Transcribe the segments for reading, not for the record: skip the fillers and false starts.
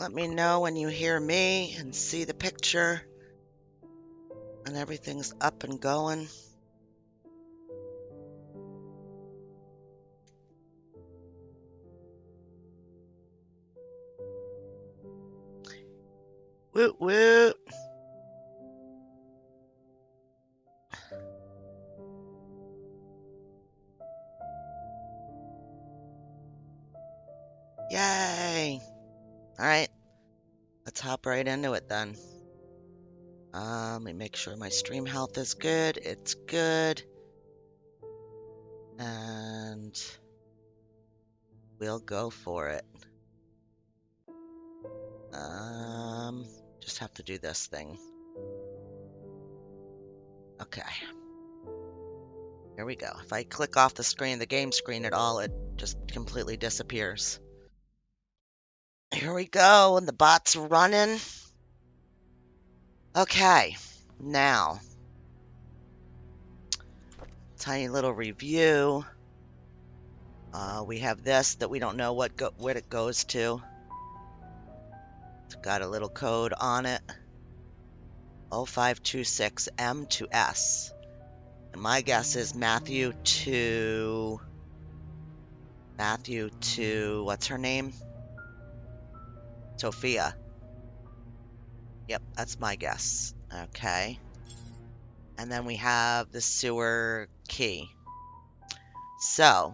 Let me know when you hear me and see the picture and everything's up and going. Woot woot. Yay. All right. Let's hop right into it then. Let me make sure my stream health is good. It's good. And we'll go for it. Just have to do this thing. Okay. Here we go. If I click off the screen, the game screen at all, it just completely disappears. Here we go, and the bot's running. Okay, now, tiny little review. We have this that we don't know what it goes to. It's got a little code on it. 0526M to S. And my guess is Matthew to, what's her name? Sophia. Yep, that's my guess. Okay. And then we have the sewer key. So,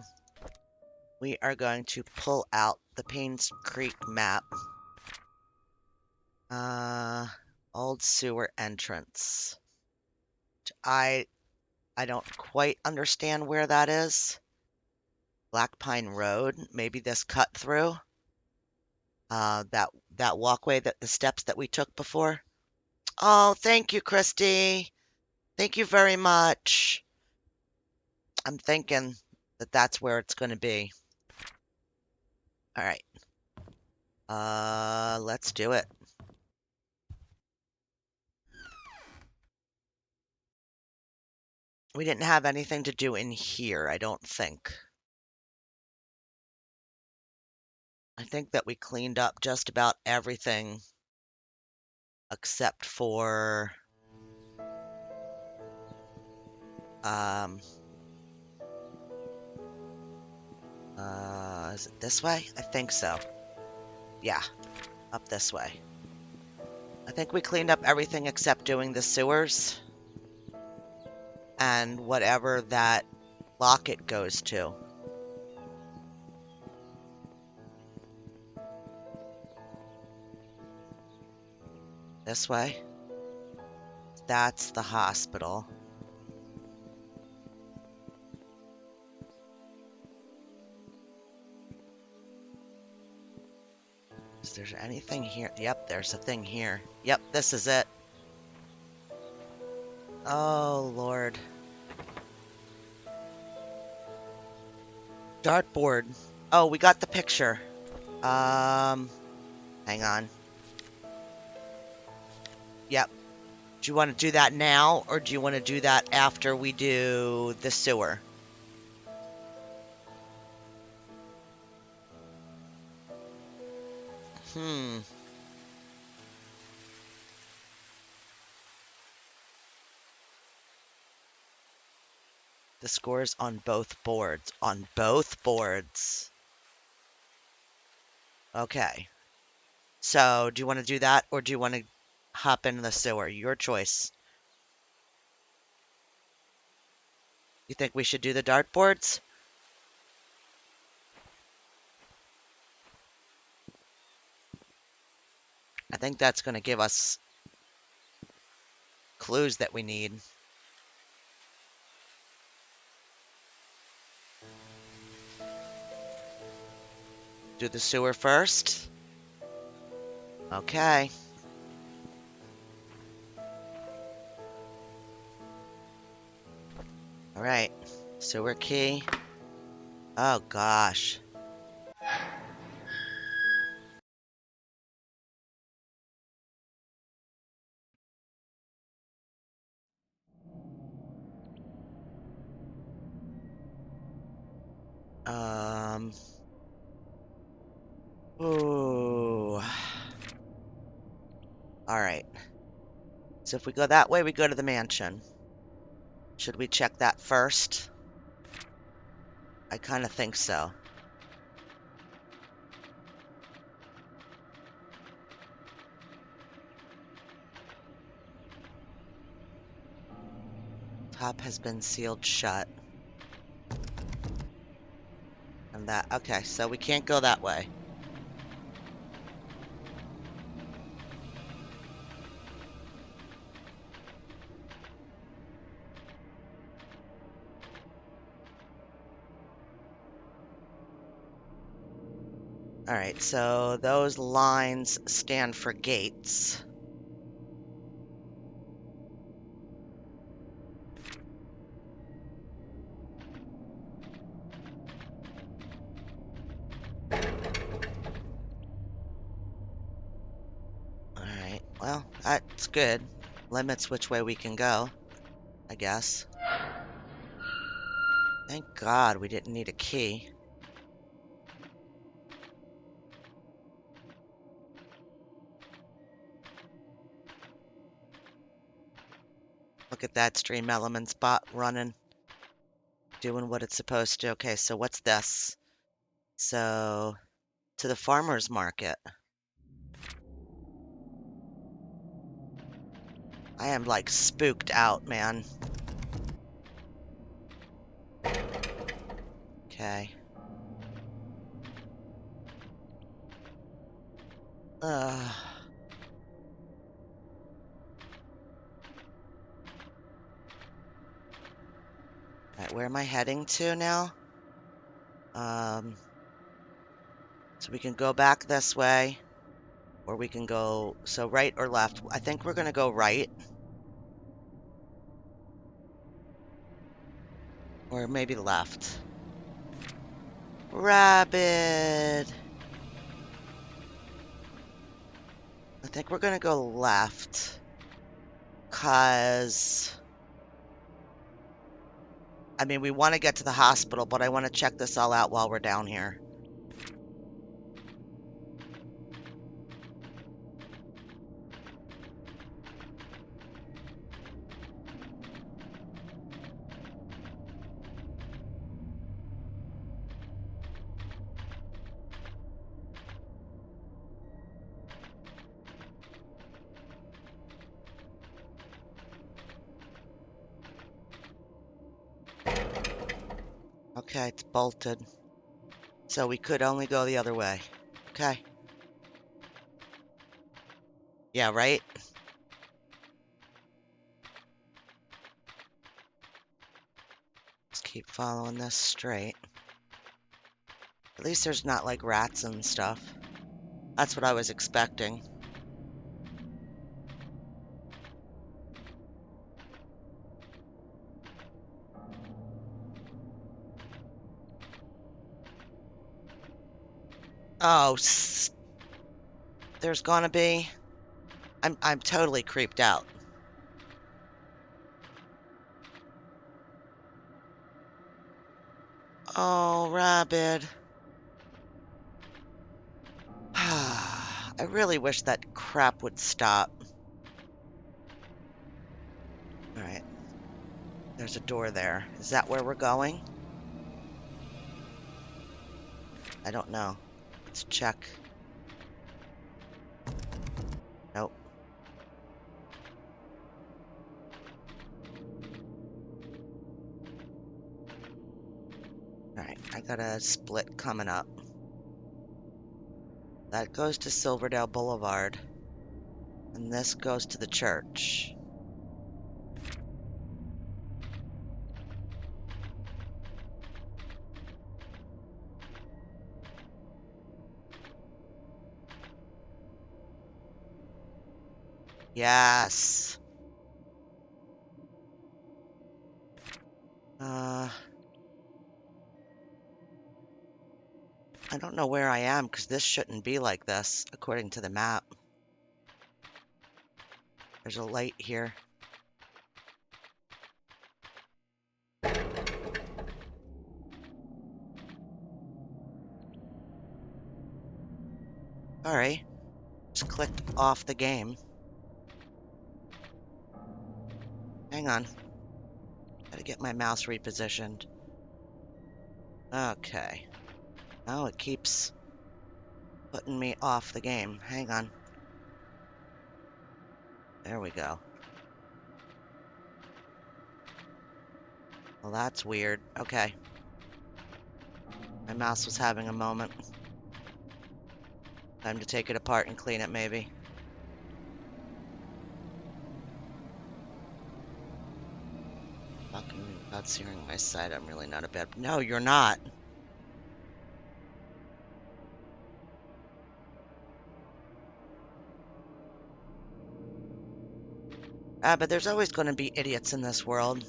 we are going to pull out the Painscreek map. Old sewer entrance. I don't quite understand where that is. Black Pine Road. Maybe this cut through. That walkway, the steps that we took before. Oh, thank you, Christy. Thank you very much. I'm thinking that that's where it's going to be. All right. Let's do it. We didn't have anything to do in here, I don't think. I think that we cleaned up just about everything except for is it this way? I think so. Yeah, up this way. I think we cleaned up everything except doing the sewers and whatever that locket goes to. This way. That's the hospital. Is there anything here? Yep, there's a thing here. Yep, this is it. Oh, Lord. Dartboard. Oh, we got the picture. Hang on. Yep. Do you want to do that now, or do you want to do that after we do the sewer? The scores on both boards. On both boards. Okay. So, do you want to do that, or do you want to hop into the sewer? Your choice. You think we should do the dartboards? I think that's going to give us clues that we need. Do the sewer first? Okay. All right. Sewer key. Oh, gosh. Ooh. Alright. So if we go that way, we go to the mansion. Should we check that first? I kind of think so. Top has been sealed shut. And that, okay, so we can't go that way. Alright, so those lines stand for gates. Alright, well, that's good. Limits which way we can go, I guess. Thank God we didn't need a key. Look at that stream element spot running. Doing what it's supposed to. Okay, so what's this? So, to the farmer's market. I am like spooked out, man. Okay. Ugh. Alright, where am I heading to now? So we can go back this way, or we can go, so right or left. I think we're gonna go right. Or maybe left. Rabbit! I think we're gonna go left. 'Cause I mean, we want to get to the hospital, but I want to check this all out while we're down here. Okay, it's bolted. So we could only go the other way. Okay. Yeah, right? Just keep following this straight. At least there's not like rats and stuff. That's what I was expecting. Oh, there's gonna be. I'm totally creeped out. Oh, rabbit. I really wish that crap would stop. Alright. There's a door there. Is that where we're going? I don't know. Let's check. Nope. Alright, I got a split coming up. That goes to Silverdale Boulevard. And this goes to the church. Yes. I don't know where I am because this shouldn't be like this, according to the map. There's a light here. Alright. Just clicked off the game. Hang on. Gotta get my mouse repositioned. Okay. Oh, it keeps putting me off the game. Hang on. There we go. Well, that's weird. Okay. My mouse was having a moment. Time to take it apart and clean it, maybe. Talking about searing my side, I'm really not a bad... No, you're not. But there's always going to be idiots in this world.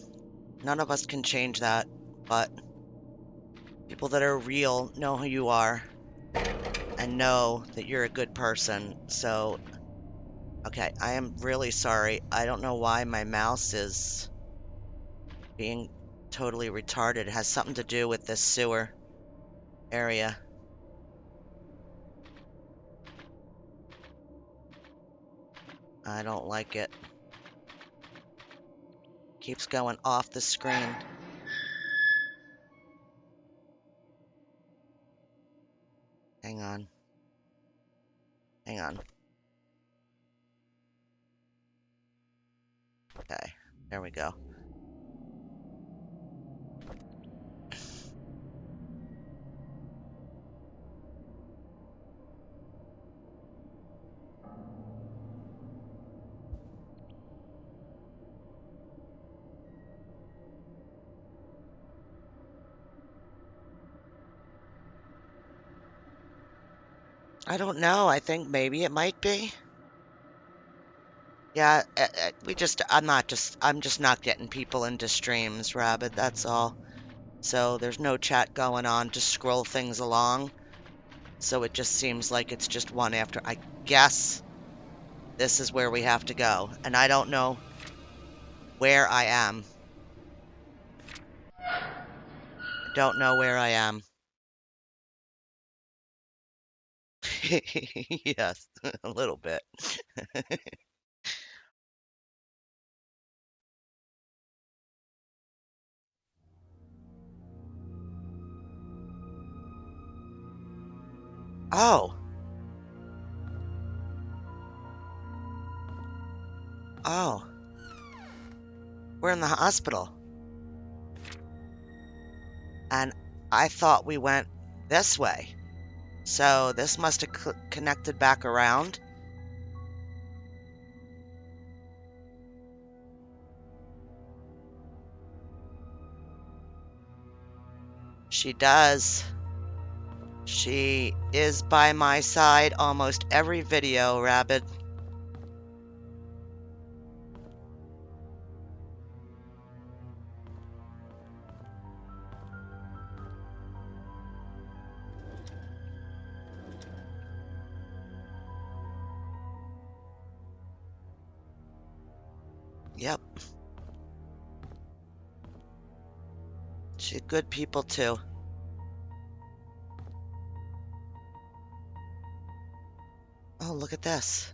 None of us can change that, but people that are real know who you are and know that you're a good person. So, okay, I am really sorry. I don't know why my mouse is being totally retarded. It has something to do with this sewer area. I don't like it. Keeps going off the screen. Hang on. Hang on. Okay, there we go. I don't know. I think maybe it might be. Yeah, I'm just not getting people into streams, Rabbit, that's all. So there's no chat going on to scroll things along. So it just seems like it's just one after. I guess this is where we have to go. And I don't know where I am. I don't know where I am. Yes, a little bit. Oh. Oh. We're in the hospital. And I thought we went this way. So this must have connected back around. She does. She is by my side almost every video, Rabbit. Yep. She's good people too. Oh, look at this.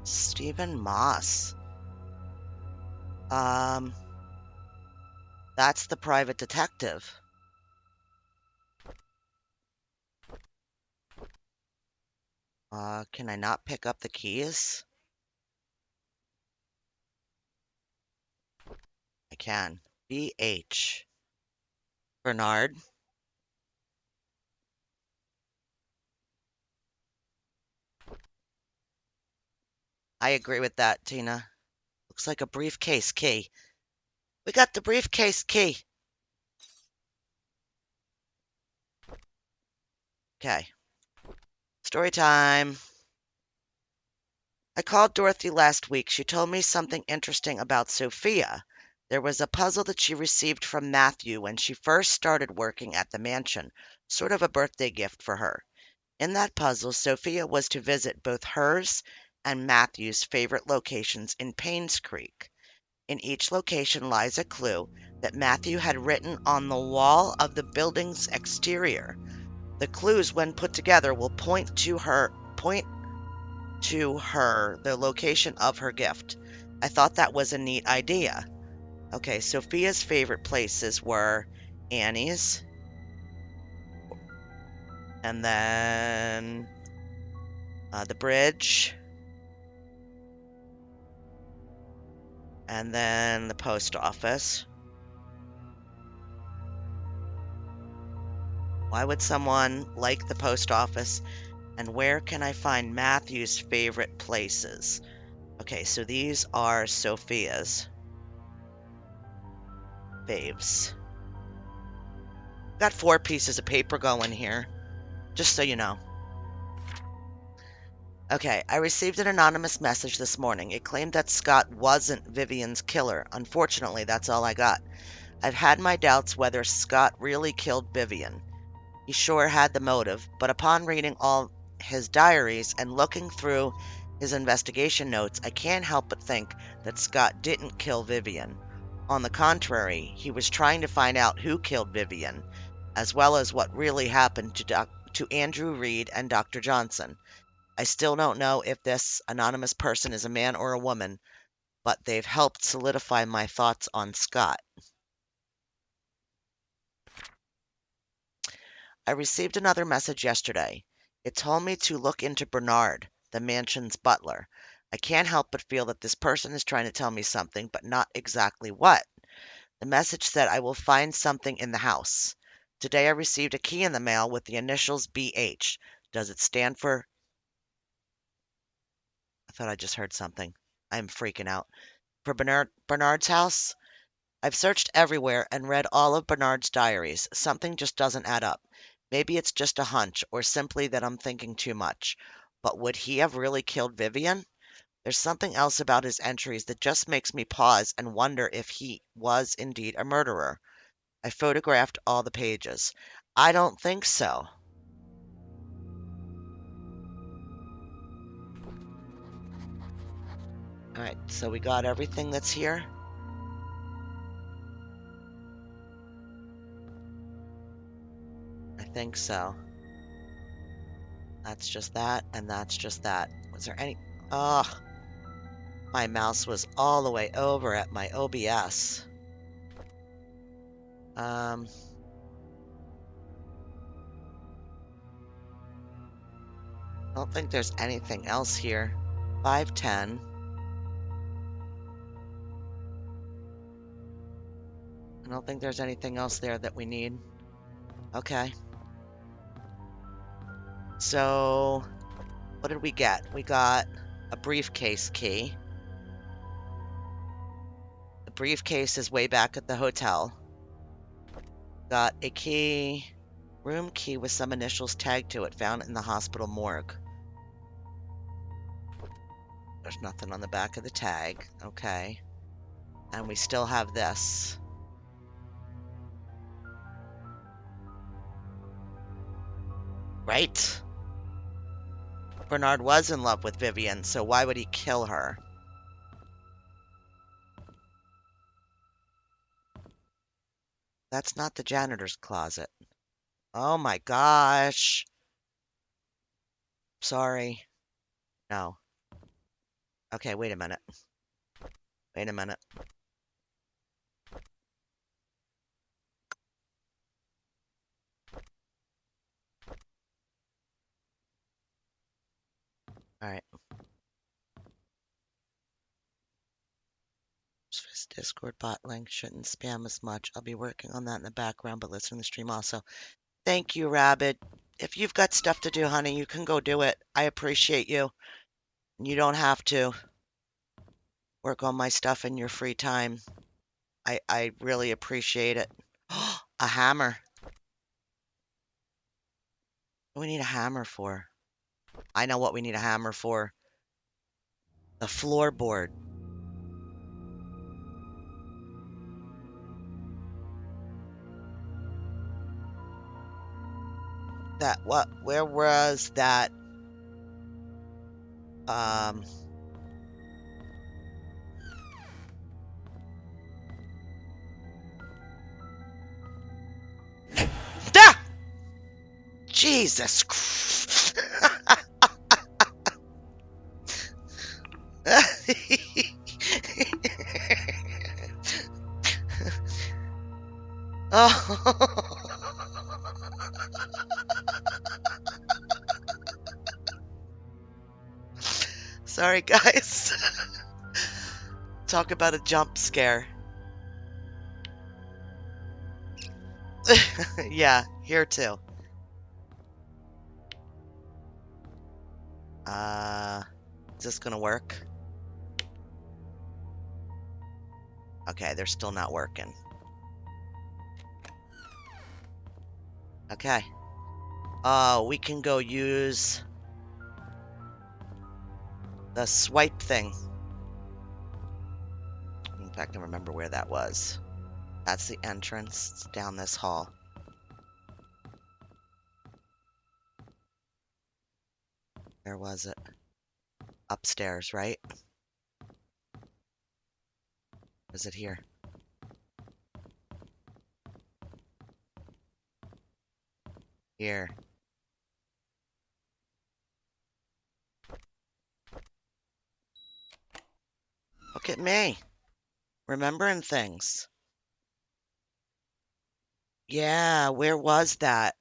Stephen Moss. That's the private detective. Can I not pick up the keys? I can. BH. Bernard. I agree with that, Tina. Looks like a briefcase key. We got the briefcase key. Okay. Story time. I called Dorothy last week. She told me something interesting about Sophia. There was a puzzle that she received from Matthew when she first started working at the mansion, sort of a birthday gift for her. In that puzzle, Sophia was to visit both hers and Matthew's favorite locations in Painscreek. In each location lies a clue that Matthew had written on the wall of the building's exterior. The clues, when put together, will point to her the location of her gift. I thought that was a neat idea. Okay, Sophia's favorite places were Annie's, and then the bridge, and then the post office. Why would someone like the post office? And where can I find Matthew's favorite places? Okay, so these are Sophia's faves. Got 4 pieces of paper going here, just so you know. Okay, I received an anonymous message this morning. It claimed that Scott wasn't Vivian's killer. Unfortunately, that's all I got. I've had my doubts whether Scott really killed Vivian. He sure had the motive, but upon reading all his diaries and looking through his investigation notes, I can't help but think that Scott didn't kill Vivian. On the contrary, he was trying to find out who killed Vivian, as well as what really happened to Andrew Reed and Dr. Johnson. I still don't know if this anonymous person is a man or a woman, but they've helped solidify my thoughts on Scott. I received another message yesterday. It told me to look into Bernard, the mansion's butler. I can't help but feel that this person is trying to tell me something, but not exactly what. The message said I will find something in the house. Today I received a key in the mail with the initials BH. Does it stand for... I thought I just heard something. I'm freaking out. For Bernard's house? I've searched everywhere and read all of Bernard's diaries. Something just doesn't add up. Maybe it's just a hunch, or simply that I'm thinking too much. But would he have really killed Vivian? There's something else about his entries that just makes me pause and wonder if he was indeed a murderer. I photographed all the pages. I don't think so. Alright, so we got everything that's here. I think so. That's just that, and that's just that. Was there any... Ugh. My mouse was all the way over at my OBS. I don't think there's anything else here. 510. I don't think there's anything else there that we need. Okay. So, what did we get? We got a briefcase key. The briefcase is way back at the hotel. Got a key, room key with some initials tagged to it, found in the hospital morgue. There's nothing on the back of the tag. Okay. And we still have this. Right? Bernard was in love with Vivian, so why would he kill her? That's not the janitor's closet. Oh my gosh. Sorry. No. Okay, wait a minute. Wait a minute. Alright. This Discord bot link shouldn't spam as much. I'll be working on that in the background, but listening to the stream also. Thank you, Rabbit. If you've got stuff to do, honey, you can go do it. I appreciate you. You don't have to work on my stuff in your free time. I really appreciate it. A hammer. What do we need a hammer for? I know what we need a hammer for. The floorboard. Where was that? Ah! Jesus Christ. Oh. Sorry, guys. Talk about a jump scare. Yeah, here too. Is this gonna work? Okay, they're still not working. Okay. We can go use the swipe thing. In fact, I remember where that was. That's the entrance. It's down this hall. Where was it? Upstairs, right? Was it here? Here. Look at me. Remembering things. Yeah, where was that?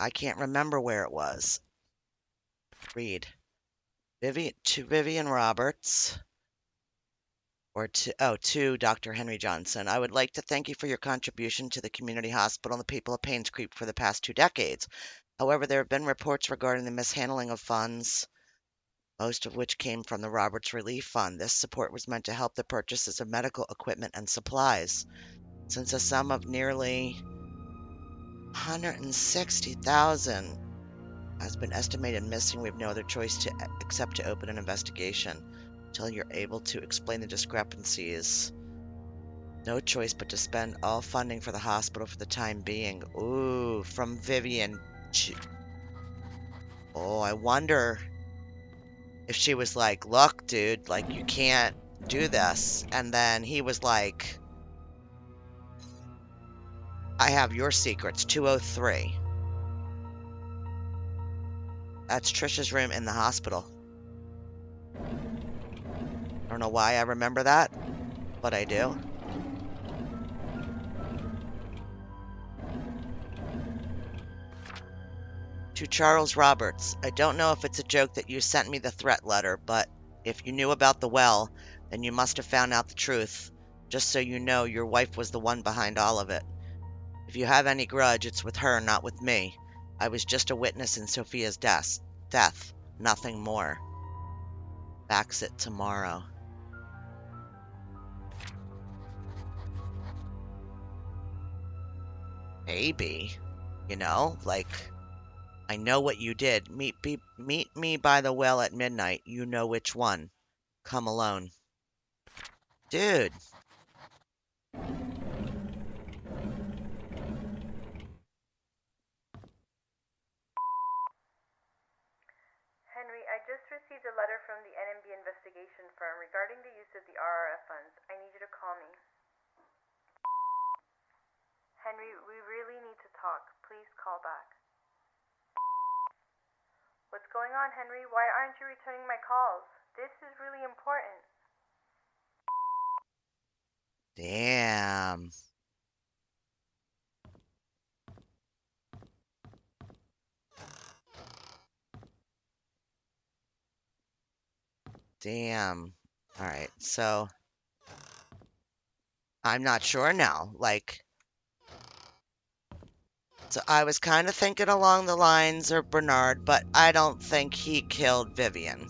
I can't remember where it was. Read. To Vivian Roberts. Or to Dr. Henry Johnson. I would like to thank you for your contribution to the community hospital and the people of Painscreek for the past 2 decades. However, there have been reports regarding the mishandling of funds, most of which came from the Roberts Relief Fund. This support was meant to help the purchases of medical equipment and supplies. Since a sum of nearly $160,000 has been estimated missing, we have no other choice except to open an investigation until you're able to explain the discrepancies. No choice but to spend all funding for the hospital for the time being. Ooh, from Vivian. Oh, I wonder if she was like, look, dude, like, you can't do this. And then he was like, I have your secrets, 203. That's Trisha's room in the hospital. I don't know why I remember that, but I do. To Charles Roberts, I don't know if it's a joke that you sent me the threat letter, but if you knew about the well, then you must have found out the truth. Just so you know, your wife was the one behind all of it. If you have any grudge, it's with her, not with me. I was just a witness in Sophia's death, nothing more. Fax it tomorrow. Maybe. You know, like, I know what you did. Meet me by the well at midnight. You know which one. Come alone. Dude. Henry, I just received a letter from the NMB investigation firm regarding the use of the RRF funds. I need you to call me. Henry, we really need to talk. Please call back. What's going on, Henry? Why aren't you returning my calls? This is really important. Damn. Damn. All right. So I'm not sure now. Like, so I was kind of thinking along the lines of Bernard, but I don't think he killed Vivian.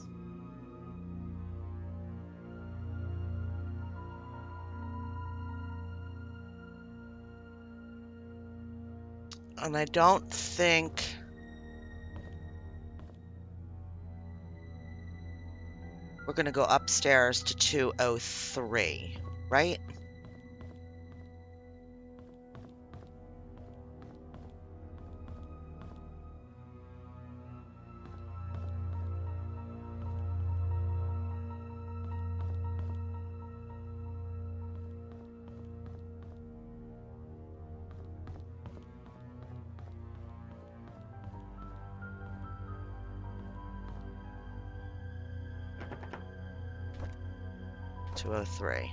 And I don't think we're going to go upstairs to 203, right? 203.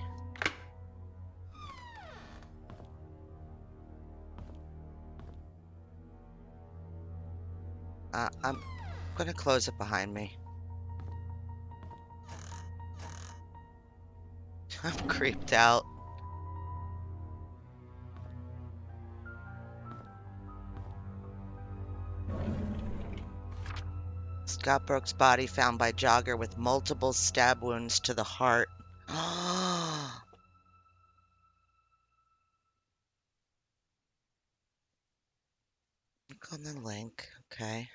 I'm gonna close it behind me. I'm creeped out. Scott Brooks' body found by jogger with multiple stab wounds to the heart. Click on the link. Okay.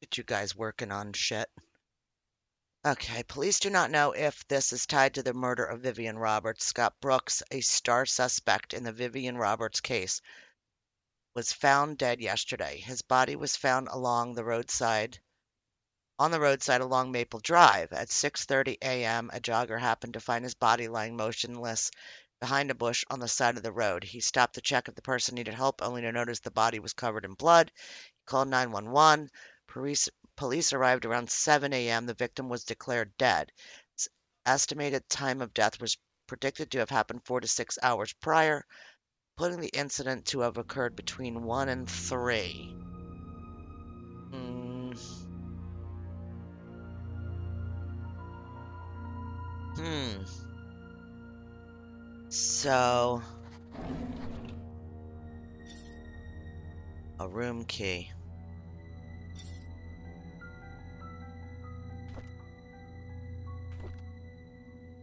Get you guys working on shit. Okay, police do not know if this is tied to the murder of Vivian Roberts. Scott Brooks, a star suspect in the Vivian Roberts case, was found dead yesterday. His body was found along the roadside on the roadside along Maple Drive. At 6:30 a.m., a jogger happened to find his body lying motionless behind a bush on the side of the road. He stopped to check if the person needed help, only to notice the body was covered in blood. He called 911. Police arrived around 7 a.m. The victim was declared dead. His estimated time of death was predicted to have happened 4 to 6 hours prior, putting the incident to have occurred between 1 and 3. Mm, hmm. So, a room key.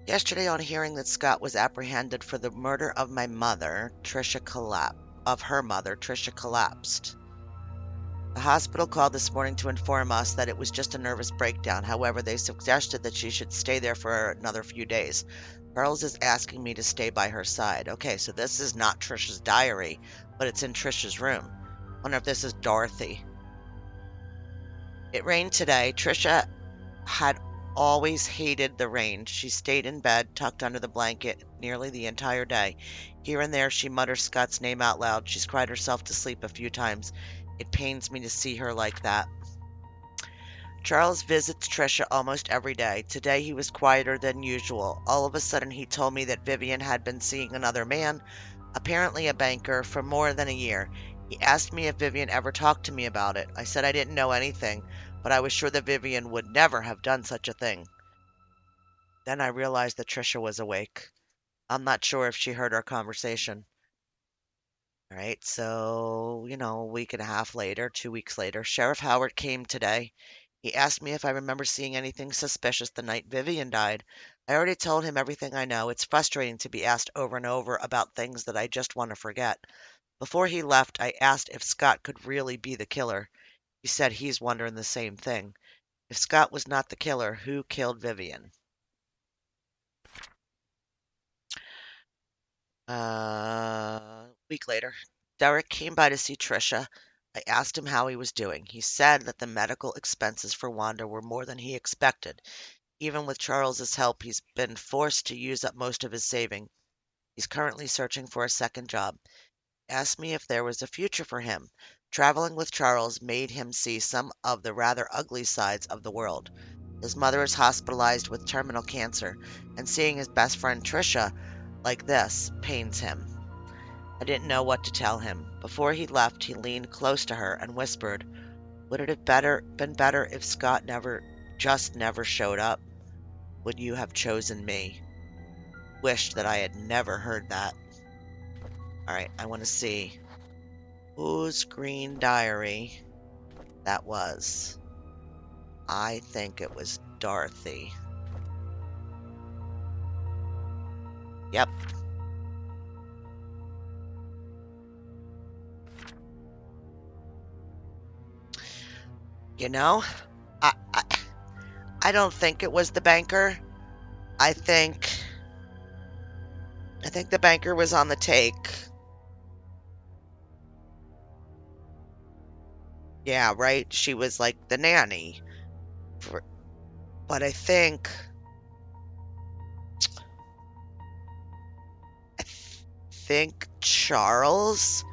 Yesterday, on hearing that Scott was apprehended for the murder of my mother, Tricia collapsed. The hospital called this morning to inform us that it was just a nervous breakdown. However, they suggested that she should stay there for another few days. Charles is asking me to stay by her side. Okay, so this is not Trisha's diary, but it's in Trisha's room. Wonder if this is Dorothy. It rained today. Trisha had always hated the rain. She stayed in bed, tucked under the blanket, nearly the entire day. Here and there, she mutters Scott's name out loud. She's cried herself to sleep a few times. It pains me to see her like that. Charles visits Trisha almost every day. Today he was quieter than usual. All of a sudden, he told me that Vivian had been seeing another man, apparently a banker, for more than a year. He asked me if Vivian ever talked to me about it. I said I didn't know anything, but I was sure that Vivian would never have done such a thing. Then I realized that Trisha was awake. I'm not sure if she heard our conversation. All right, so, a week and a half later, 2 weeks later, Sheriff Howard came today. He asked me if I remember seeing anything suspicious the night Vivian died. I already told him everything I know. It's frustrating to be asked over and over about things that I just want to forget. Before he left, I asked if Scott could really be the killer. He said he's wondering the same thing. If Scott was not the killer, who killed Vivian? Week later, Derek came by to see Trisha. I asked him how he was doing. He said that the medical expenses for Wanda were more than he expected. Even with Charles's help, he's been forced to use up most of his saving. He's currently searching for a second job. He asked me if there was a future for him. Traveling with Charles made him see some of the rather ugly sides of the world. His mother is hospitalized with terminal cancer, and seeing his best friend Trisha like this pains him. I didn't know what to tell him. Before he left, he leaned close to her and whispered, "Would it have been better if Scott never showed up? Would you have chosen me?" Wished that I had never heard that. All right, I want to see whose green diary that was. I think it was Dorothy. Yep. You know, I, I I don't think it was the banker. I think I think the banker was on the take. Yeah, right. She was like the nanny. For, but I think Charles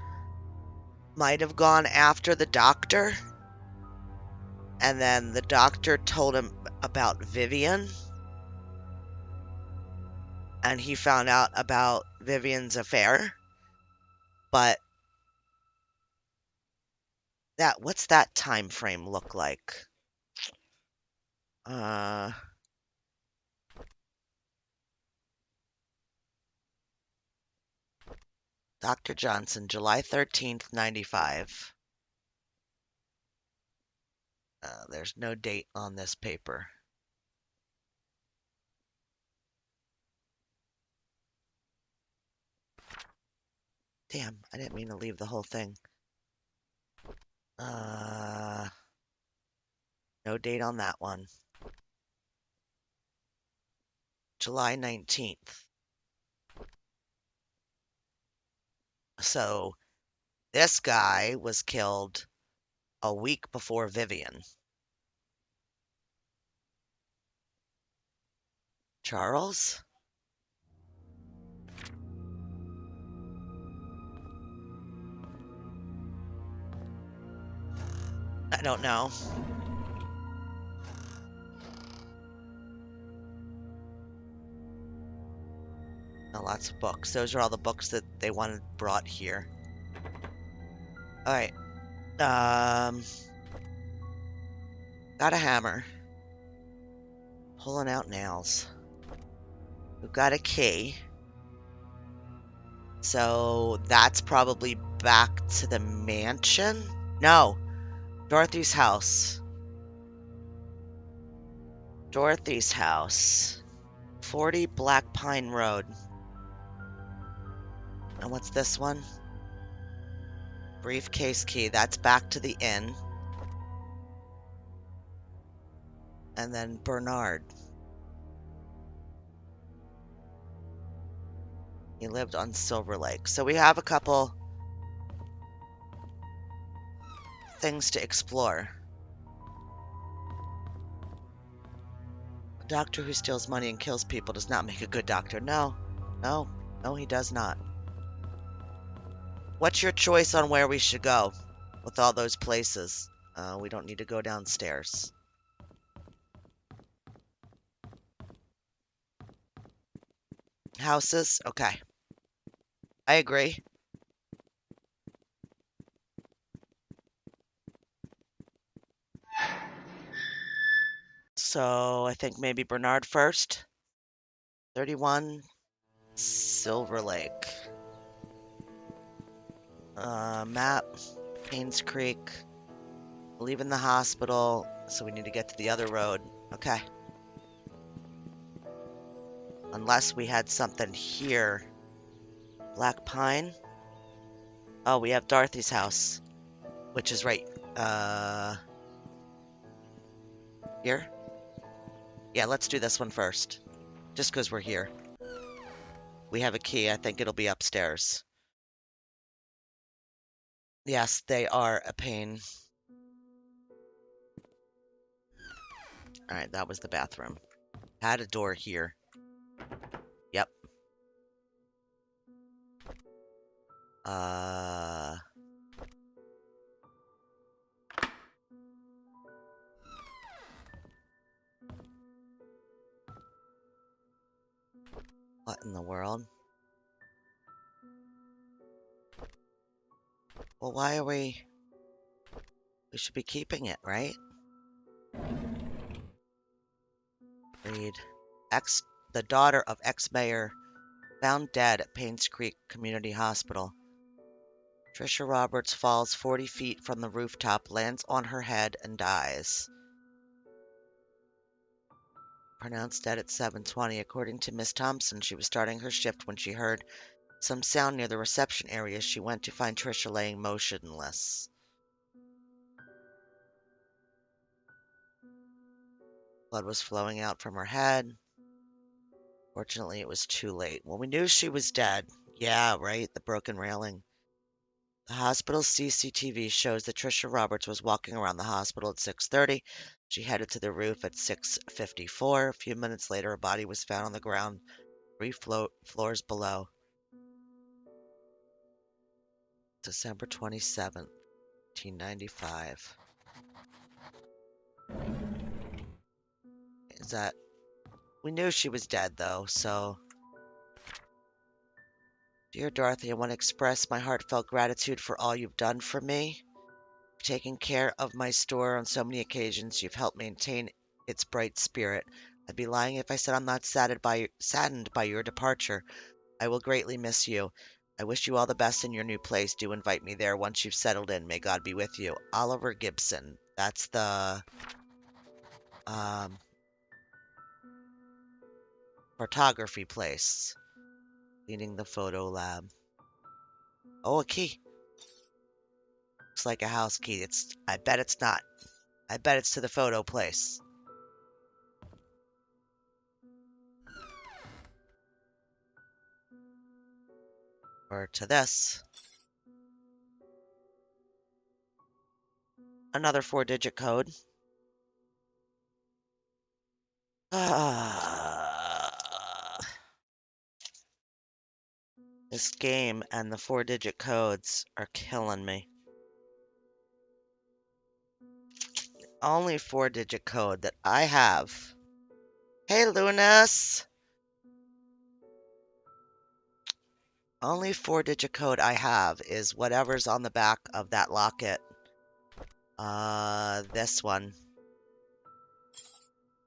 might have gone after the doctor, and then the doctor told him about Vivian, and he found out about Vivian's affair. But what's that time frame look like? Uh, Dr. Johnson, July 13th, 95. There's no date on this paper. Damn, I didn't mean to leave the whole thing. Uh, no date on that one. July 19th. So this guy was killed a week before Vivian. Charles? I don't know. Lots of books. Those are all the books that they wanted brought here. All right. Got a hammer. Pulling out nails. We've got a key. So that's probably back to the mansion? No. Dorothy's house. Dorothy's house. 40 Black Pine Road. And what's this one? Briefcase key. That's back to the inn. And then Bernard. He lived on Silver Lake. So we have a couple things to explore. A doctor who steals money and kills people does not make a good doctor. No, no, no, he does not. What's your choice on where we should go with all those places? We don't need to go downstairs. Houses? Okay. I agree. So I think maybe Bernard first. 31 Silver Lake. Map. Painscreek. Leaving the hospital, so we need to get to the other road. Okay. Unless we had something here. Black Pine. Oh, we have Dorothy's house, which is right, here? Yeah, let's do this one first. Just because we're here. We have a key. I think it'll be upstairs. Yes, they are a pain. Alright, that was the bathroom. Had a door here. Yep. Uh... What in the world? Well, why are we... We should be keeping it, right? Read. The daughter of ex-mayor found dead at Painscreek Community Hospital. Trisha Roberts falls 40 feet from the rooftop, lands on her head, and dies. Pronounced dead at 7:20. According to Miss Thompson, she was starting her shift when she heard some sound near the reception area. She went to find Trisha laying motionless. Blood was flowing out from her head. Fortunately, it was too late. Well, we knew she was dead. Yeah, right, the broken railing. The hospital's CCTV shows that Trisha Roberts was walking around the hospital at 6:30. She headed to the roof at 6:54. A few minutes later, a body was found on the ground 3 floors below. December 27th, 1995. Is that... We knew she was dead, though, so... Dear Dorothy, I want to express my heartfelt gratitude for all you've done for me. You've taken care of my store on so many occasions. You've helped maintain its bright spirit. I'd be lying if I said I'm not saddened by your departure. I will greatly miss you. I wish you all the best in your new place. Do invite me there once you've settled in. May God be with you. Oliver Gibson. That's the um, photography place. Leading the photo lab. Oh, a key. Looks like a house key. I bet it's not. I bet it's to the photo place. Or to this. Another 4-digit code. This game and the 4-digit codes are killing me. Only 4-digit code that I have. Hey, Lunas! Only 4-digit code I have is whatever's on the back of that locket. This one.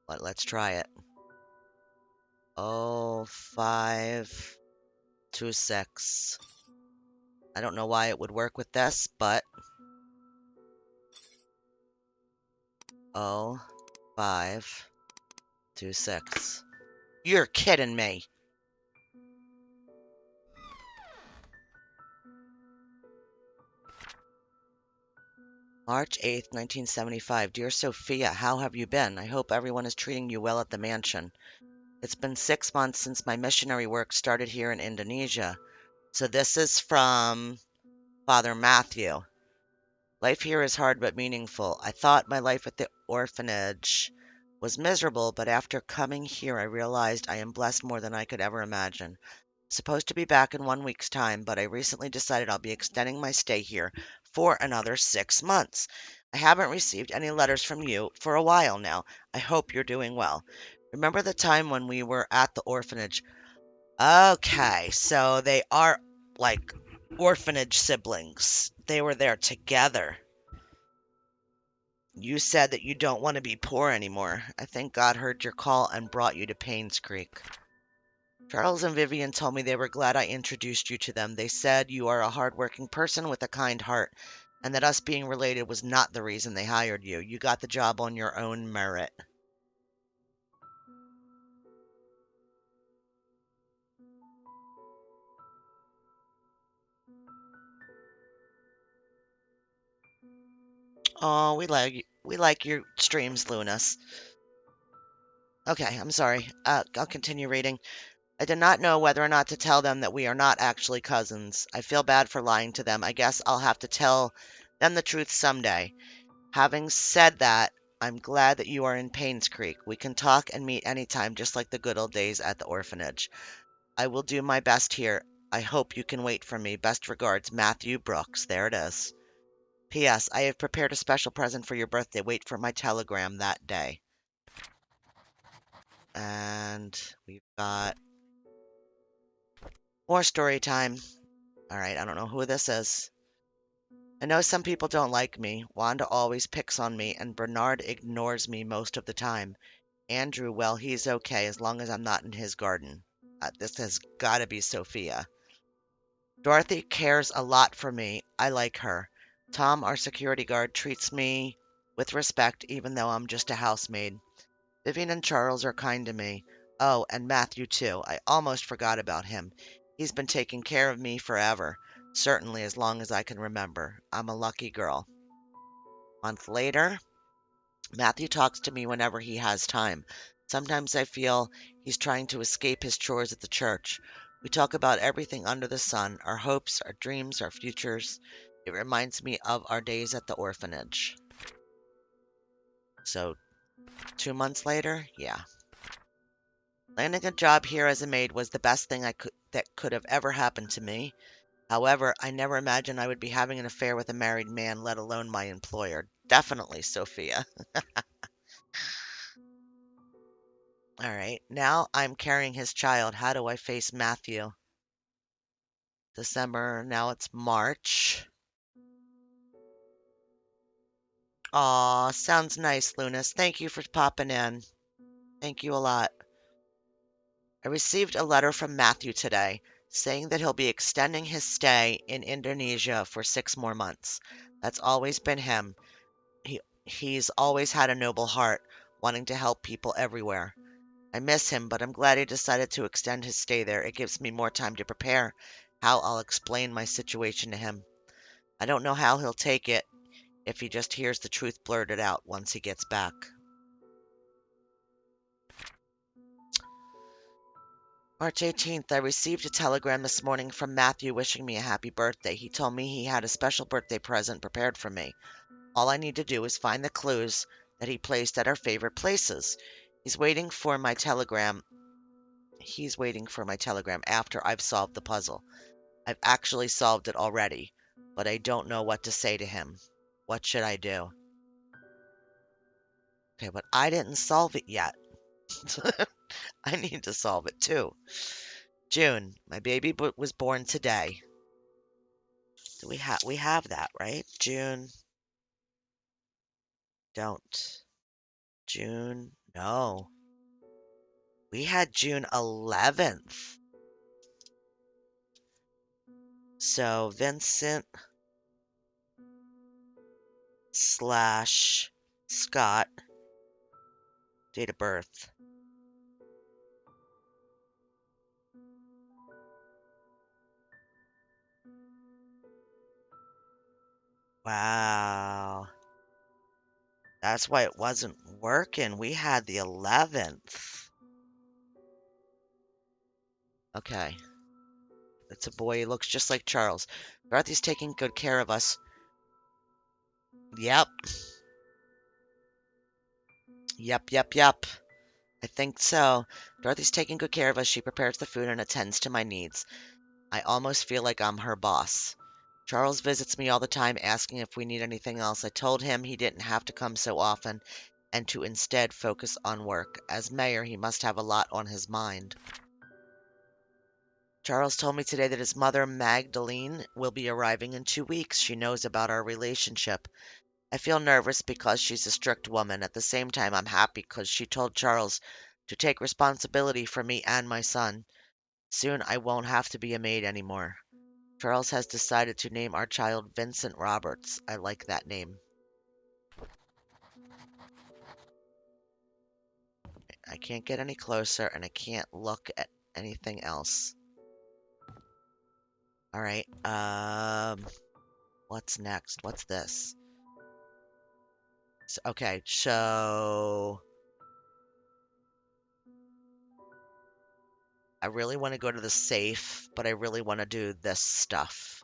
Let's try it. 0526. I don't know why it would work with this, but 0526. You're kidding me. March 8th, 1975. Dear Sophia, how have you been? I hope everyone is treating you well at the mansion. It's been 6 months since my missionary work started here in Indonesia. So this is from Father Matthew. Life here is hard but meaningful. I thought my life at the orphanage was miserable, but after coming here, I realized I am blessed more than I could ever imagine. Supposed to be back in 1 week's time, but I recently decided I'll be extending my stay here for another 6 months. I haven't received any letters from you for a while now. I hope you're doing well. Remember the time when we were at the orphanage? Okay, so they are like orphanage siblings. They were there together. You said that you don't want to be poor anymore. I think God heard your call and brought you to Painscreek. Charles and Vivian told me they were glad I introduced you to them. They said you are a hardworking person with a kind heart, and that us being related was not the reason they hired you. You got the job on your own merit. Oh, we like your streams, Lunas. Okay, I'm sorry. I'll continue reading. I did not know whether or not to tell them that we are not actually cousins. I feel bad for lying to them. I guess I'll have to tell them the truth someday. Having said that, I'm glad that you are in Painscreek. We can talk and meet anytime, just like the good old days at the orphanage. I will do my best here. I hope you can wait for me. Best regards, Matthew Brooks. There it is. P.S. I have prepared a special present for your birthday. Wait for my telegram that day. And we've got more story time. All right, I don't know who this is. I know some people don't like me. Wanda always picks on me, and Bernard ignores me most of the time. Andrew, well, he's okay as long as I'm not in his garden. This has got to be Sophia. Dorothy cares a lot for me. I like her. Tom, our security guard, treats me with respect, even though I'm just a housemaid. Vivian and Charles are kind to me. Oh, and Matthew, too. I almost forgot about him. He's been taking care of me forever. Certainly as long as I can remember. I'm a lucky girl. A month later, Matthew talks to me whenever he has time. Sometimes I feel he's trying to escape his chores at the church. We talk about everything under the sun, our hopes, our dreams, our futures. It reminds me of our days at the orphanage. So, 2 months later? Yeah. Landing a job here as a maid was the best thing that could have ever happened to me. However, I never imagined I would be having an affair with a married man, let alone my employer. Definitely, Sophia. All right, now I'm carrying his child. How do I face Matthew? December, now it's March. Aw, sounds nice, Lunas. Thank you for popping in. Thank you a lot. I received a letter from Matthew today saying that he'll be extending his stay in Indonesia for 6 more months. That's always been him. He's always had a noble heart, wanting to help people everywhere. I miss him, but I'm glad he decided to extend his stay there. It gives me more time to prepare how I'll explain my situation to him. I don't know how he'll take it if he just hears the truth blurted out once he gets back. March 18th, I received a telegram this morning from Matthew wishing me a happy birthday. He told me he had a special birthday present prepared for me. All I need to do is find the clues that he placed at our favorite places. He's waiting for my telegram. He's waiting for my telegram after I've solved the puzzle. I've actually solved it already, but I don't know what to say to him. What should I do? Okay, but I didn't solve it yet. I need to solve it too. June, my baby was born today. Do we have that, right? June, don't. June, no. We had June 11th. So Vincent slash Scott, date of birth. Wow. That's why it wasn't working. We had the 11th. Okay. It's a boy. He looks just like Charles. Dorothy's taking good care of us. Yep. Yep. I think so. Dorothy's taking good care of us. She prepares the food and attends to my needs. I almost feel like I'm her boss. Charles visits me all the time asking if we need anything else. I told him he didn't have to come so often and to instead focus on work. As mayor, he must have a lot on his mind. Charles told me today that his mother, Magdalene, will be arriving in 2 weeks. She knows about our relationship. I feel nervous because she's a strict woman. At the same time, I'm happy because she told Charles to take responsibility for me and my son. Soon I won't have to be a maid anymore. Charles has decided to name our child Vincent Roberts. I like that name. I can't get any closer and I can't look at anything else. All right. What's next? What's this? Okay, so I really want to go to the safe, but I really want to do this stuff.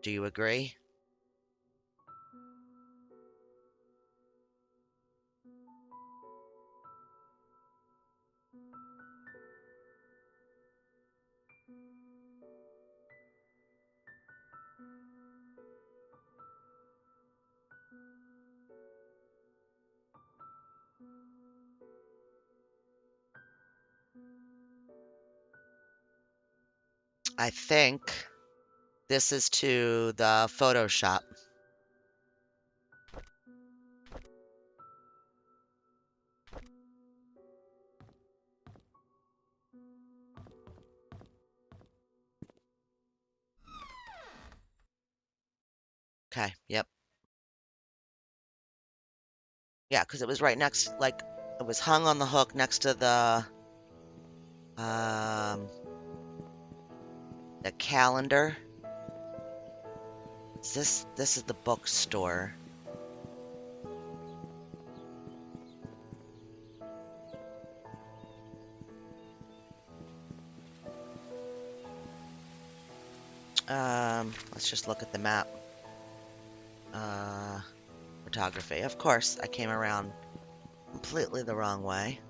Do you agree? I think this is to the Photoshop. Okay, yep. Yeah, because it was right next, like, it was hung on the hook next to um, the calendar. This is the bookstore. Let's just look at the map. Uh, Photography. Of course, I came around completely the wrong way.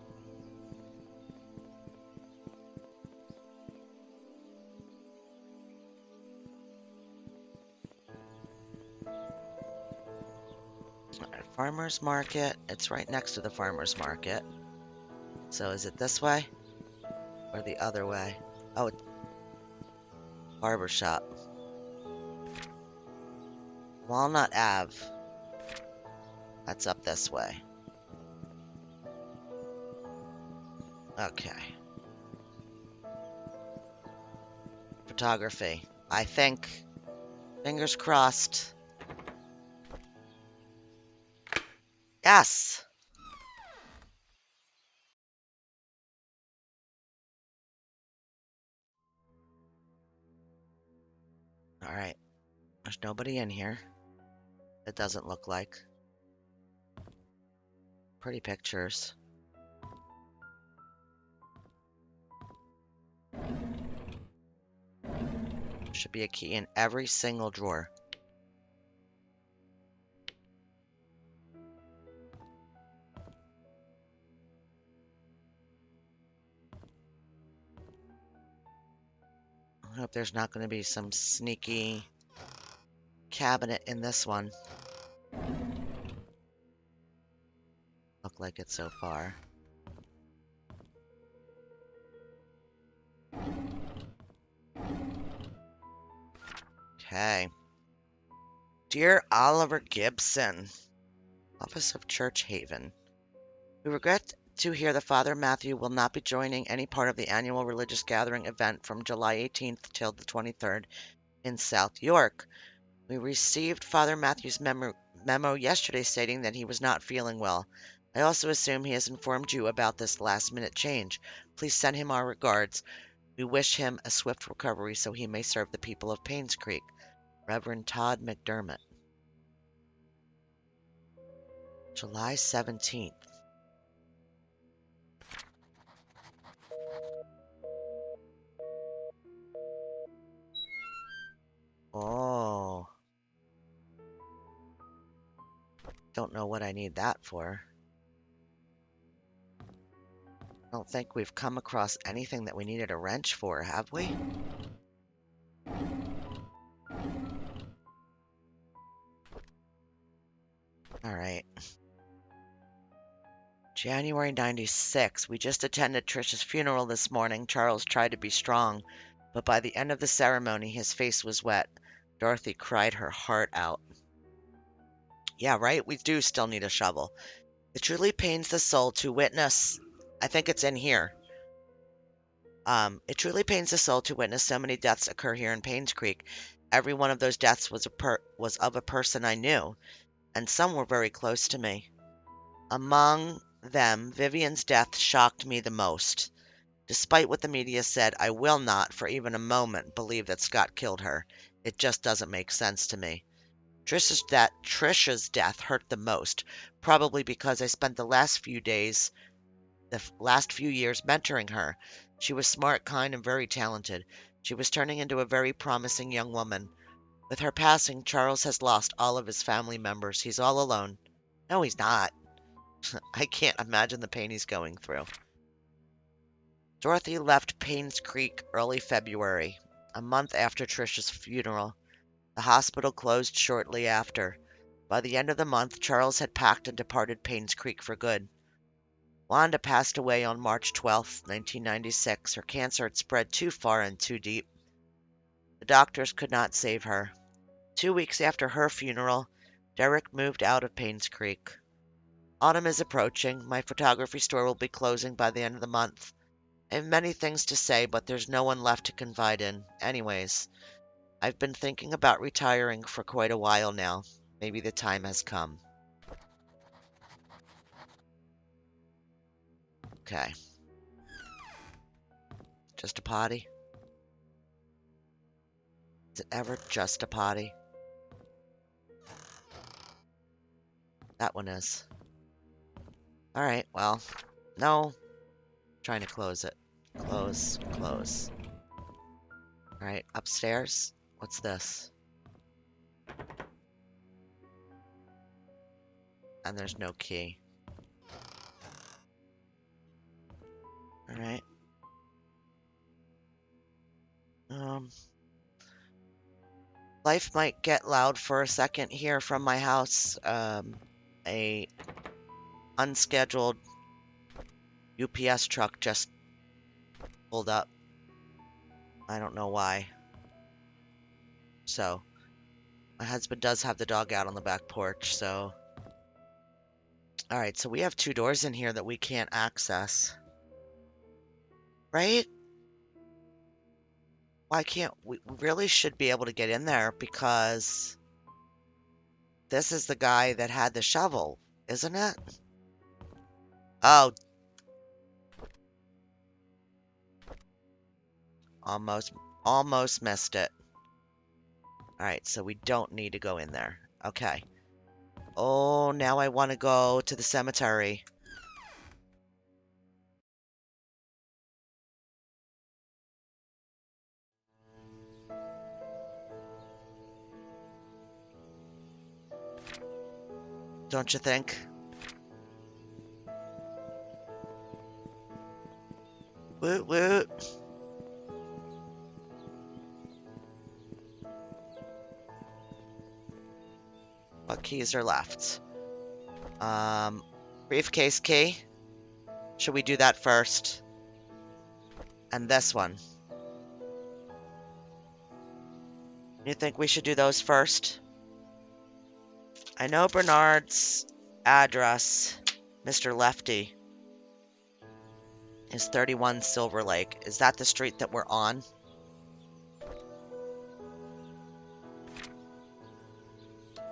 Farmer's market. It's right next to the farmer's market. So is it this way or the other way? Oh, it's barber shop. Walnut Ave. That's up this way. Okay. Photography. I think. Fingers crossed. Yes! Alright. There's nobody in here. It doesn't look like. Pretty pictures. Should be a key in every single drawer. I hope there's not going to be some sneaky cabinet in this one. Look like it so far. Okay. Dear Oliver Gibson, Office of Church Haven. We regret to hear that Father Matthew will not be joining any part of the annual religious gathering event from July 18th till the 23rd in South York. We received Father Matthew's memo yesterday stating that he was not feeling well. I also assume he has informed you about this last-minute change. Please send him our regards. We wish him a swift recovery so he may serve the people of Painscreek. Reverend Todd McDermott. July 17th. Oh. Don't know what I need that for. I don't think we've come across anything that we needed a wrench for, have we? Alright. January 96. We just attended Trish's funeral this morning. Charles tried to be strong, but by the end of the ceremony, his face was wet. Dorothy cried her heart out. Yeah, right? We do still need a shovel. It truly pains the soul to witness. I think it's in here. It truly pains the soul to witness so many deaths occur here in Painscreek. Every one of those deaths was of a person I knew, and some were very close to me. Among them, Vivian's death shocked me the most. Despite what the media said, I will not, for even a moment, believe that Scott killed her. It just doesn't make sense to me. Trisha's death hurt the most, probably because I spent the last few years mentoring her. She was smart, kind, and very talented. She was turning into a very promising young woman. With her passing, Charles has lost all of his family members. He's all alone. No, he's not. I can't imagine the pain he's going through. Dorothy left Painscreek early February, a month after Trisha's funeral. The hospital closed shortly after. By the end of the month, Charles had packed and departed Painscreek for good. Wanda passed away on March 12, 1996. Her cancer had spread too far and too deep. The doctors could not save her. 2 weeks after her funeral, Derek moved out of Painscreek. Autumn is approaching. My photography store will be closing by the end of the month. I have many things to say, but there's no one left to confide in. Anyways, I've been thinking about retiring for quite a while now. Maybe the time has come. Okay. Just a potty? Is it ever just a potty? That one is. Alright, well, no. Trying to close it. Close, close. Alright, upstairs. What's this? And there's no key. Alright. Life might get loud for a second here from my house. a unscheduled UPS truck just pulled up. I don't know why. So, my husband does have the dog out on the back porch, so. Alright, so we have 2 doors in here that we can't access. Right? Why can't we really should be able to get in there because this is the guy that had the shovel, isn't it? Oh, almost missed it. Alright, so we don't need to go in there. Okay. Oh, now I want to go to the cemetery. Don't you think? Woot woot. What keys are left? Briefcase key. Should we do that first? And this one. You think we should do those first? I know Bernard's address, Mr. Lefty, is 31 Silver Lake. Is that the street that we're on?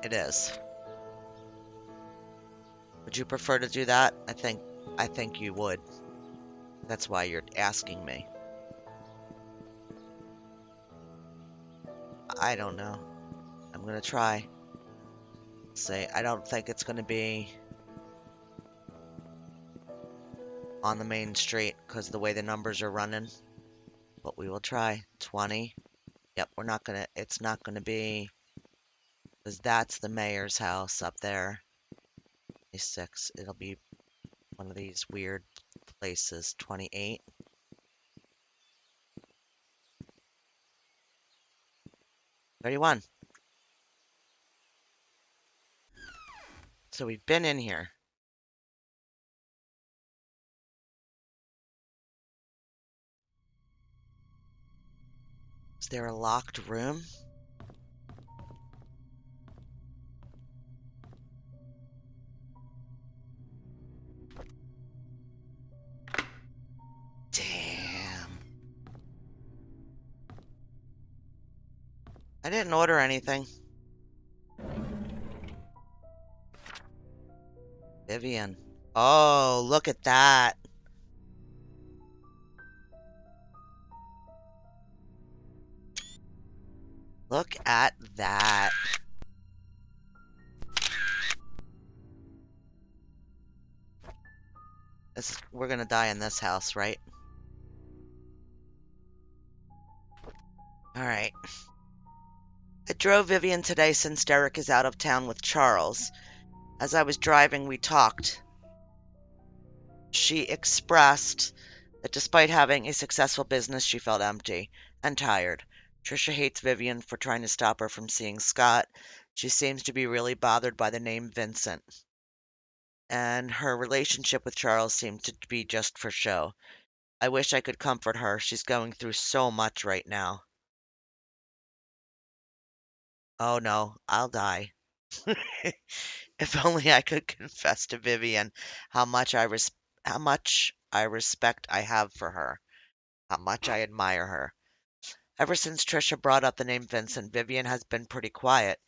It is. Would you prefer to do that? I think you would. That's why you're asking me. I don't know. I'm gonna try. Say, I don't think it's gonna be on the main street because the way the numbers are running. But we will try. 20. Yep, it's not gonna be, because that's the mayor's house up there. 6. It'll be one of these weird places. 28. 31. So we've been in here. Is there a locked room? Damn. I didn't order anything. Vivian. Oh, look at that. Look at that. We're gonna die in this house, right? Alright. I drove Vivian today since Derek is out of town with Charles. As I was driving, we talked. She expressed that despite having a successful business, she felt empty and tired. Trisha hates Vivian for trying to stop her from seeing Scott. She seems to be really bothered by the name Vincent. And her relationship with Charles seemed to be just for show. I wish I could comfort her. She's going through so much right now. Oh no, I'll die. If only I could confess to Vivian how much how much I respect I have for her, how much I admire her. Ever since Trisha brought up the name Vincent, Vivian has been pretty quiet.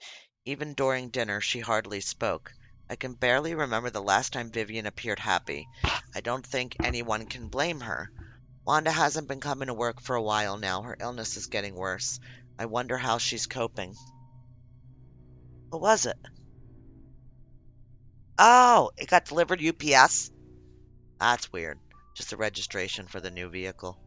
Even during dinner, she hardly spoke. I can barely remember the last time Vivian appeared happy. I don't think anyone can blame her. Wanda hasn't been coming to work for a while now. Her illness is getting worse. I wonder how she's coping. What was it? Oh, it got delivered UPS? That's weird. Just a registration for the new vehicle.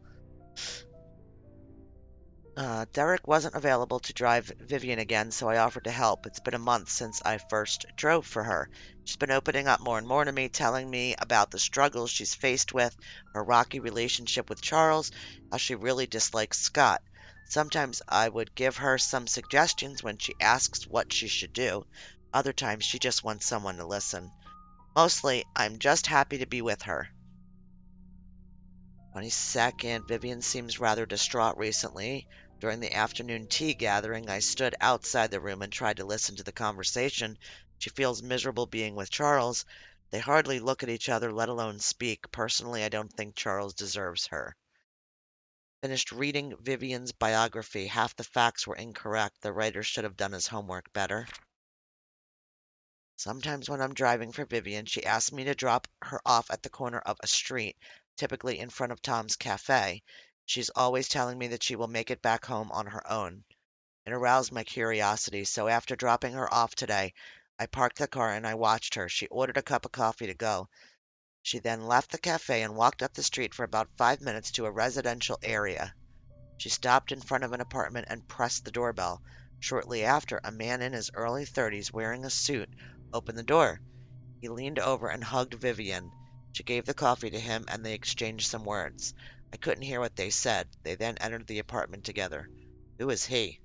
Derek wasn't available to drive Vivian again, so I offered to help. It's been a month since I first drove for her. She's been opening up more and more to me, telling me about the struggles she's faced with, her rocky relationship with Charles, how she really dislikes Scott. Sometimes I would give her some suggestions when she asks what she should do. Other times she just wants someone to listen. Mostly, I'm just happy to be with her. 22nd, Vivian seems rather distraught recently. During the afternoon tea gathering, I stood outside the room and tried to listen to the conversation. She feels miserable being with Charles. They hardly look at each other, let alone speak. Personally, I don't think Charles deserves her. Finished reading Vivian's biography. Half the facts were incorrect. The writer should have done his homework better. Sometimes when I'm driving for Vivian, she asks me to drop her off at the corner of a street, typically in front of Tom's Cafe. She's always telling me that she will make it back home on her own. It aroused my curiosity, so after dropping her off today, I parked the car and I watched her. She ordered a cup of coffee to go. She then left the cafe and walked up the street for about 5 minutes to a residential area. She stopped in front of an apartment and pressed the doorbell. Shortly after, a man in his early 30s wearing a suit opened the door. He leaned over and hugged Vivian. She gave the coffee to him and they exchanged some words. I couldn't hear what they said. They then entered the apartment together. Who is he?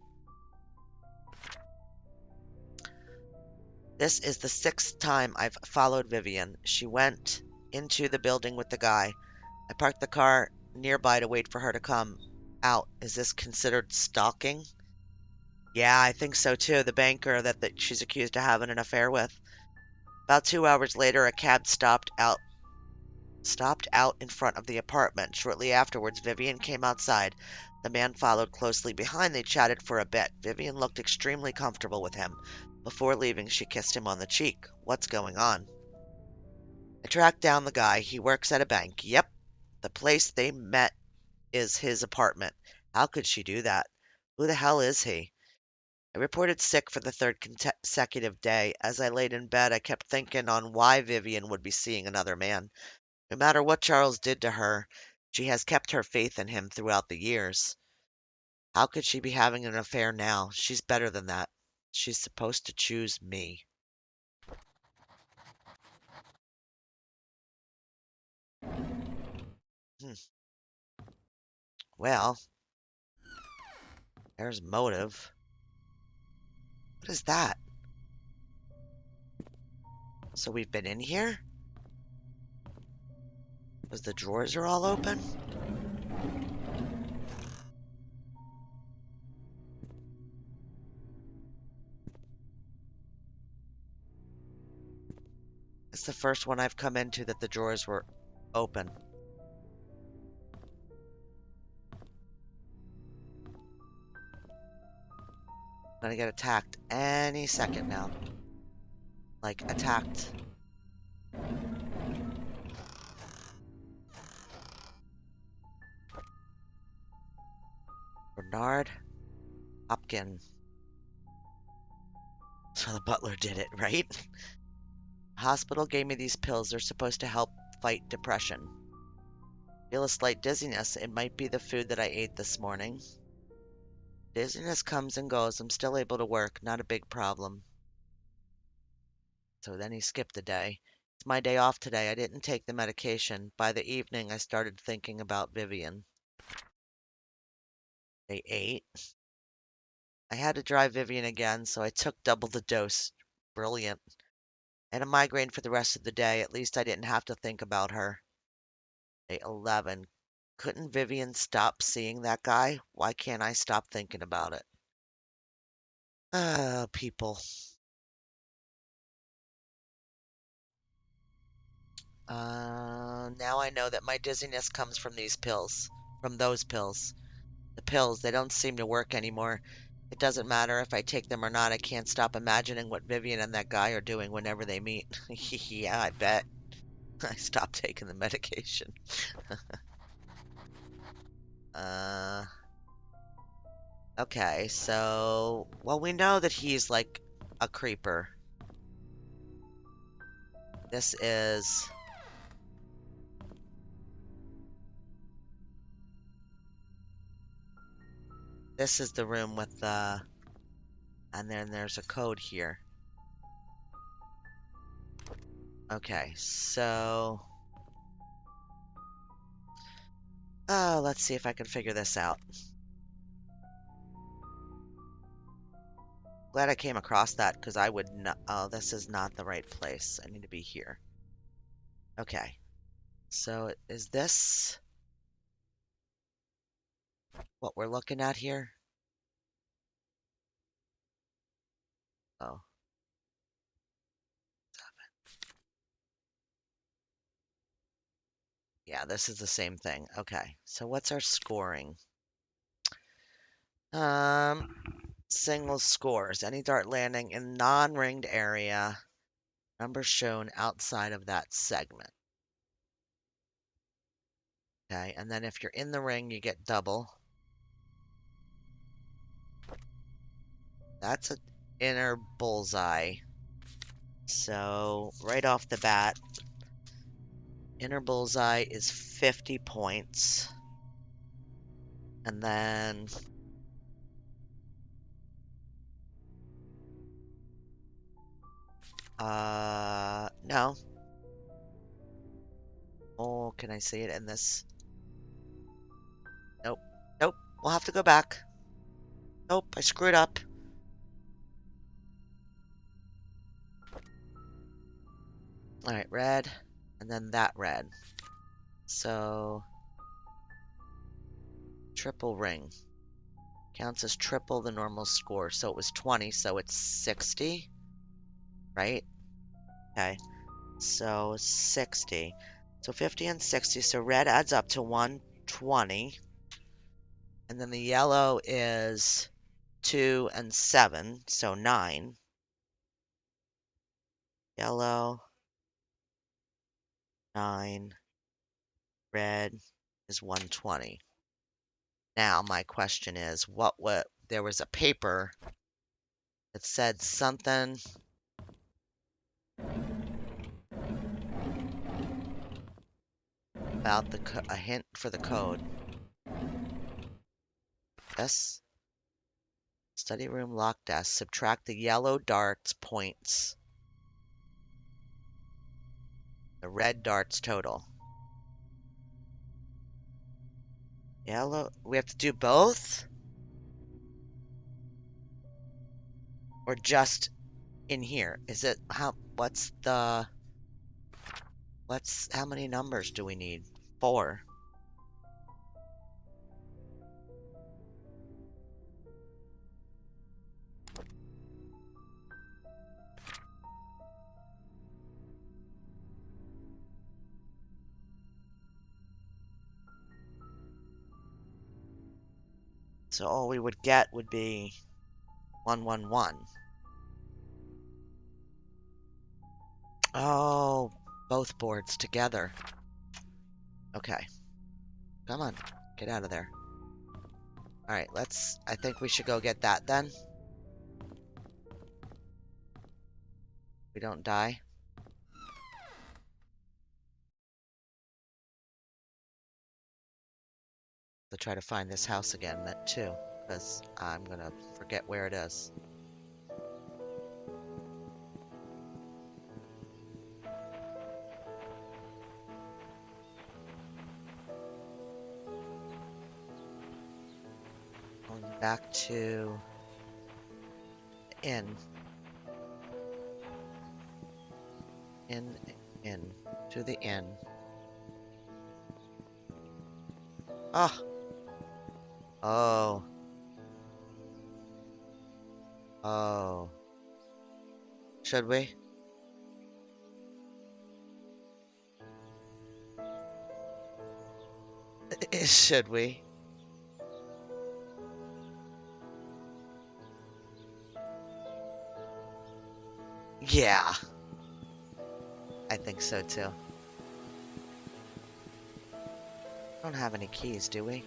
This is the 6th time I've followed Vivian. She went into the building with the guy. I parked the car nearby to wait for her to come out. Is this considered stalking? Yeah, I think so too. The banker that she's accused of having an affair with. About 2 hours later, a cab stopped out in front of the apartment. Shortly afterwards, Vivian came outside. The man followed closely behind. They chatted for a bit. Vivian looked extremely comfortable with him. Before leaving, she kissed him on the cheek. What's going on? I tracked down the guy. He works at a bank. Yep, the place they met is his apartment. How could she do that? Who the hell is he? I reported sick for the third consecutive day. As I laid in bed, I kept thinking on why Vivian would be seeing another man. No matter what Charles did to her, she has kept her faith in him throughout the years. How could she be having an affair now? She's better than that. She's supposed to choose me. Hmm. Well, there's motive. What is that? So we've been in here? Because the drawers are all open? It's the first one I've come into that the drawers were open. I'm gonna get attacked any second now. Like, attacked. Bernard Hopkins. So the butler did it, right? Hospital gave me these pills. They're supposed to help fight depression. Feel a slight dizziness. It might be the food that I ate this morning. Dizziness comes and goes. I'm still able to work. Not a big problem. So then he skipped a day. It's my day off today. I didn't take the medication. By the evening, I started thinking about Vivian. Day 8. I had to drive Vivian again, so I took double the dose. Brilliant. I had a migraine for the rest of the day. At least I didn't have to think about her. Day 11. Couldn't Vivian stop seeing that guy? Why can't I stop thinking about it? Ah, people. Now I know that my dizziness comes from these pills. From those pills. The pills, they don't seem to work anymore. It doesn't matter if I take them or not. I can't stop imagining what Vivian and that guy are doing whenever they meet. Yeah, I bet. I stopped taking the medication. Uh, okay, so, well, we know that he's like a creeper. This is, this is the room with the, and then there's a code here. Okay, so, oh, let's see if I can figure this out. Glad I came across that because I would not. Oh, this is not the right place. I need to be here. Okay. So is this what we're looking at here? Oh, yeah, this is the same thing. Okay. So what's our scoring? Um, Single scores. Any dart landing in non-ringed area. Numbers shown outside of that segment. Okay, and then if you're in the ring, you get double. That's an inner bullseye. So right off the bat, inner bullseye is 50 points. And then no. Oh, can I see it in this? Nope. Nope. We'll have to go back. Nope, I screwed up. All right, red, and then that red. So triple ring counts as triple the normal score. So it was 20, so it's 60, right? Okay, so 60. So 50 and 60, so red adds up to 120. And then the yellow is 2 and 7, so 9. Yellow, 9. Red is 120. Now my question is, what there was a paper that said something about a hint for the code. Yes. Study room lock desk. Subtract the yellow dart's points. The red dart's total. Yellow. We have to do both? Or just in here? Is it how many numbers do we need? 4. So all we would get would be 111. Oh, both boards together. Okay. Come on. Get out of there. Alright, I think we should go get that then. We don't die. To try to find this house again, too, because I'm gonna forget where it is. Going back to the inn. In. To the inn. Ah! Oh. Oh. Should we? Should we? Yeah. I think so too. Don't have any keys, do we?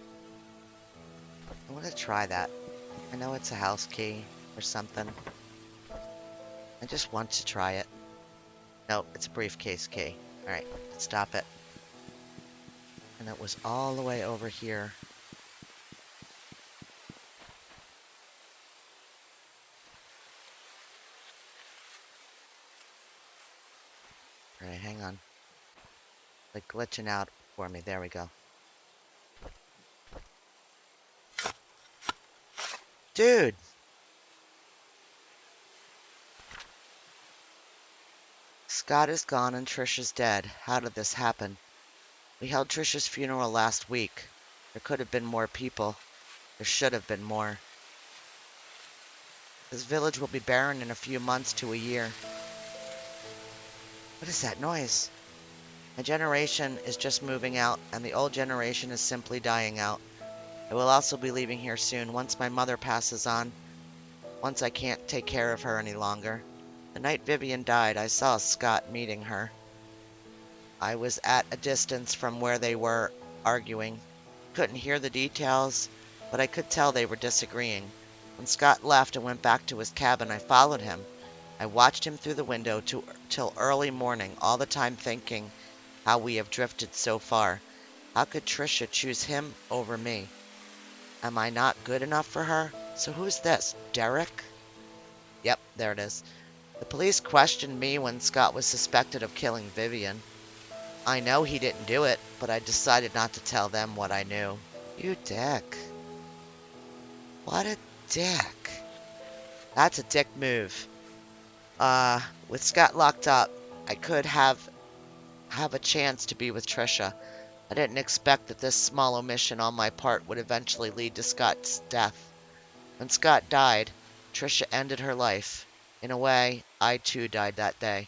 I want to try that. I know it's a house key or something. I just want to try it. Nope, it's a briefcase key. Alright, stop it. And it was all the way over here. Alright, hang on. Like glitching out for me. There we go. Dude! Scott is gone and Trish is dead. How did this happen? We held Trish's funeral last week. There could have been more people. There should have been more. This village will be barren in a few months to a year. What is that noise? My generation is just moving out, and the old generation is simply dying out. I will also be leaving here soon, once my mother passes on, once I can't take care of her any longer. The night Vivian died, I saw Scott meeting her. I was at a distance from where they were arguing. Couldn't hear the details, but I could tell they were disagreeing. When Scott left and went back to his cabin, I followed him. I watched him through the window till early morning, all the time thinking how we have drifted so far. How could Tricia choose him over me? Am I not good enough for her? So who's this? Derek? Yep, there it is. The police questioned me when Scott was suspected of killing Vivian. I know he didn't do it, but I decided not to tell them what I knew. You dick. What a dick. That's a dick move. With Scott locked up, I could have a chance to be with Trisha. I didn't expect that this small omission on my part would eventually lead to Scott's death. When Scott died, Trisha ended her life. In a way, I too died that day.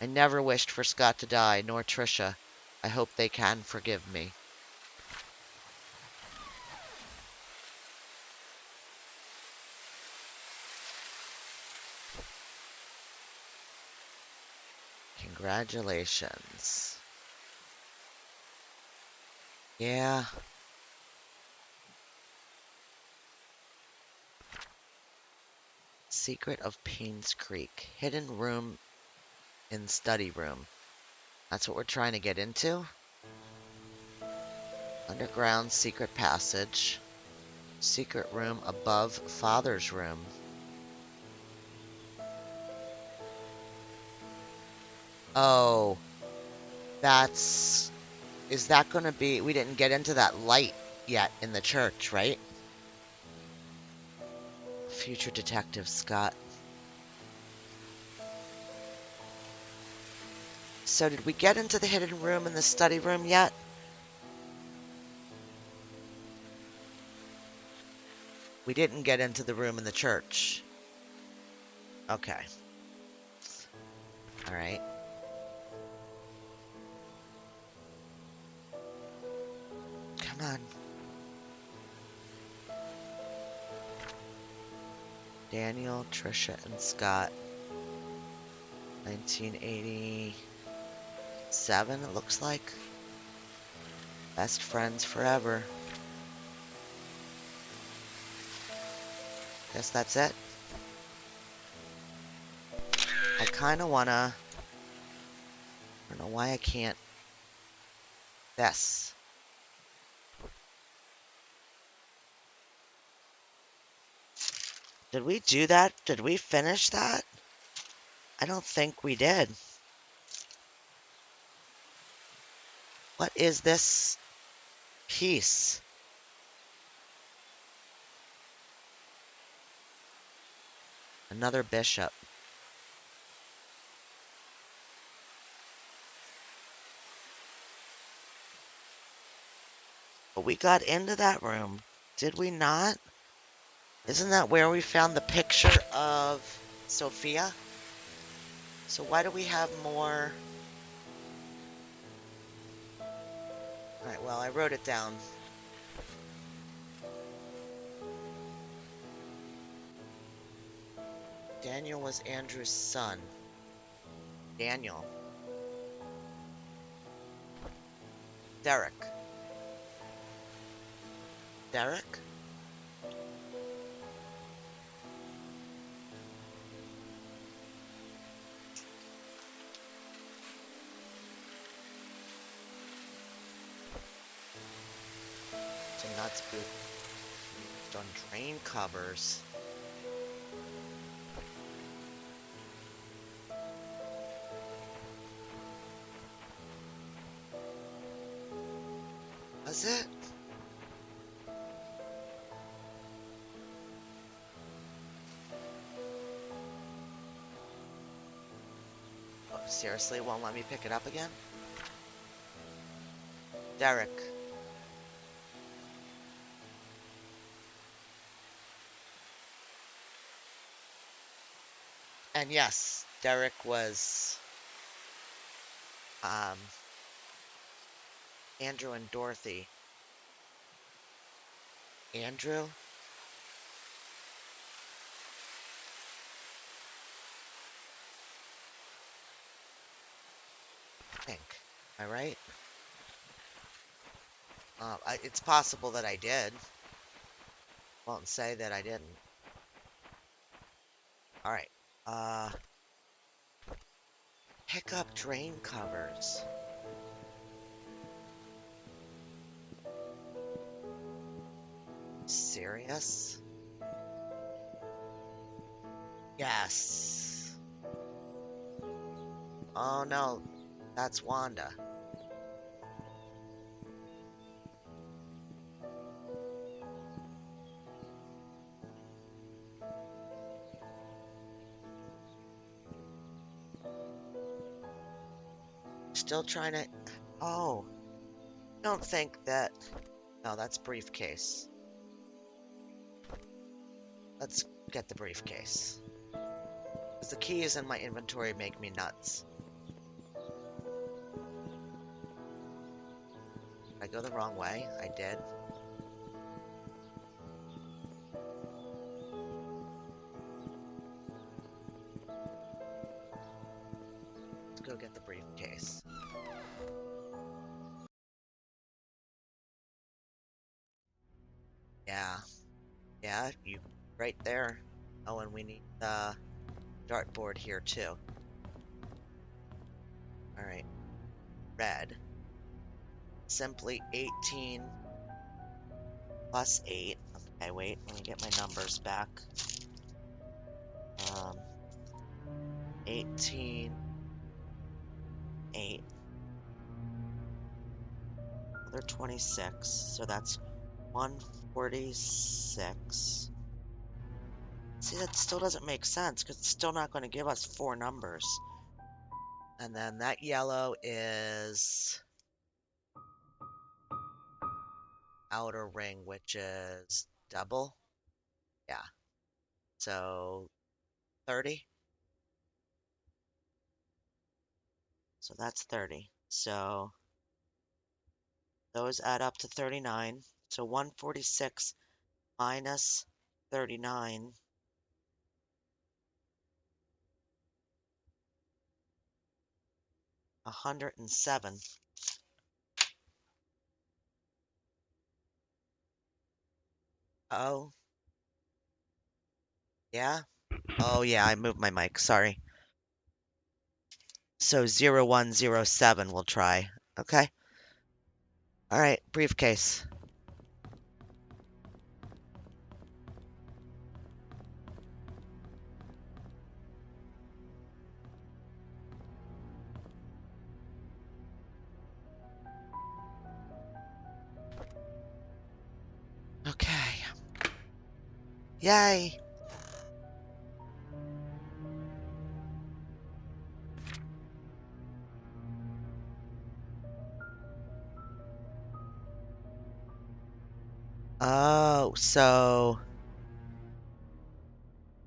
I never wished for Scott to die, nor Trisha. I hope they can forgive me. Congratulations. Yeah. Secret of Painscreek. Hidden room in study room. That's what we're trying to get into. Underground secret passage. Secret room above father's room. Oh, that's... Is that going to be... We didn't get into that light yet in the church, right? Future Detective Scott. So did we get into the hidden room in the study room yet? We didn't get into the room in the church. Okay. All right. Come on. Daniel, Trisha, and Scott. 1987, it looks like. Best friends forever. Guess that's it. I kind of want to... I don't know why I can't... This. Did we do that? Did we finish that? I don't think we did. What is this piece? Another bishop. But we got into that room. Did we not? Isn't that where we found the picture of Sophia? So why do we have more? Alright, well, I wrote it down. Daniel was Andrew's son. Daniel. Derek. Derek? It's a nuts boot. Used on drain covers. Was it? Seriously, won't let me pick it up again? Derek. And yes, Derek was um, Andrew and Dorothy. Andrew? I think. Am I right? It's possible that I did. Won't say that I didn't. All right. Uh, Pick up drain covers. Serious? Yes. Oh no, that's Wanda. Still trying to. Oh, don't think that. No, that's briefcase. Let's get the briefcase. Because the keys in my inventory make me nuts. Did I go the wrong way? I did. Let's go get the briefcase. Yeah. Yeah, you right there. Oh, and we need the dartboard here too. Alright. Red. Simply 18 plus 8. Okay, wait, let me get my numbers back. 18, 8. Another 26. So that's 146. See, that still doesn't make sense because it's still not going to give us 4 numbers. And then that yellow is outer ring, which is double. Yeah. So 30. So that's 30. So those add up to 39. So 146 minus 39. 107. Oh, yeah. Oh, yeah, I moved my mic. Sorry. So 0107 we'll try. Okay. All right, briefcase. Okay. Yay. Oh, so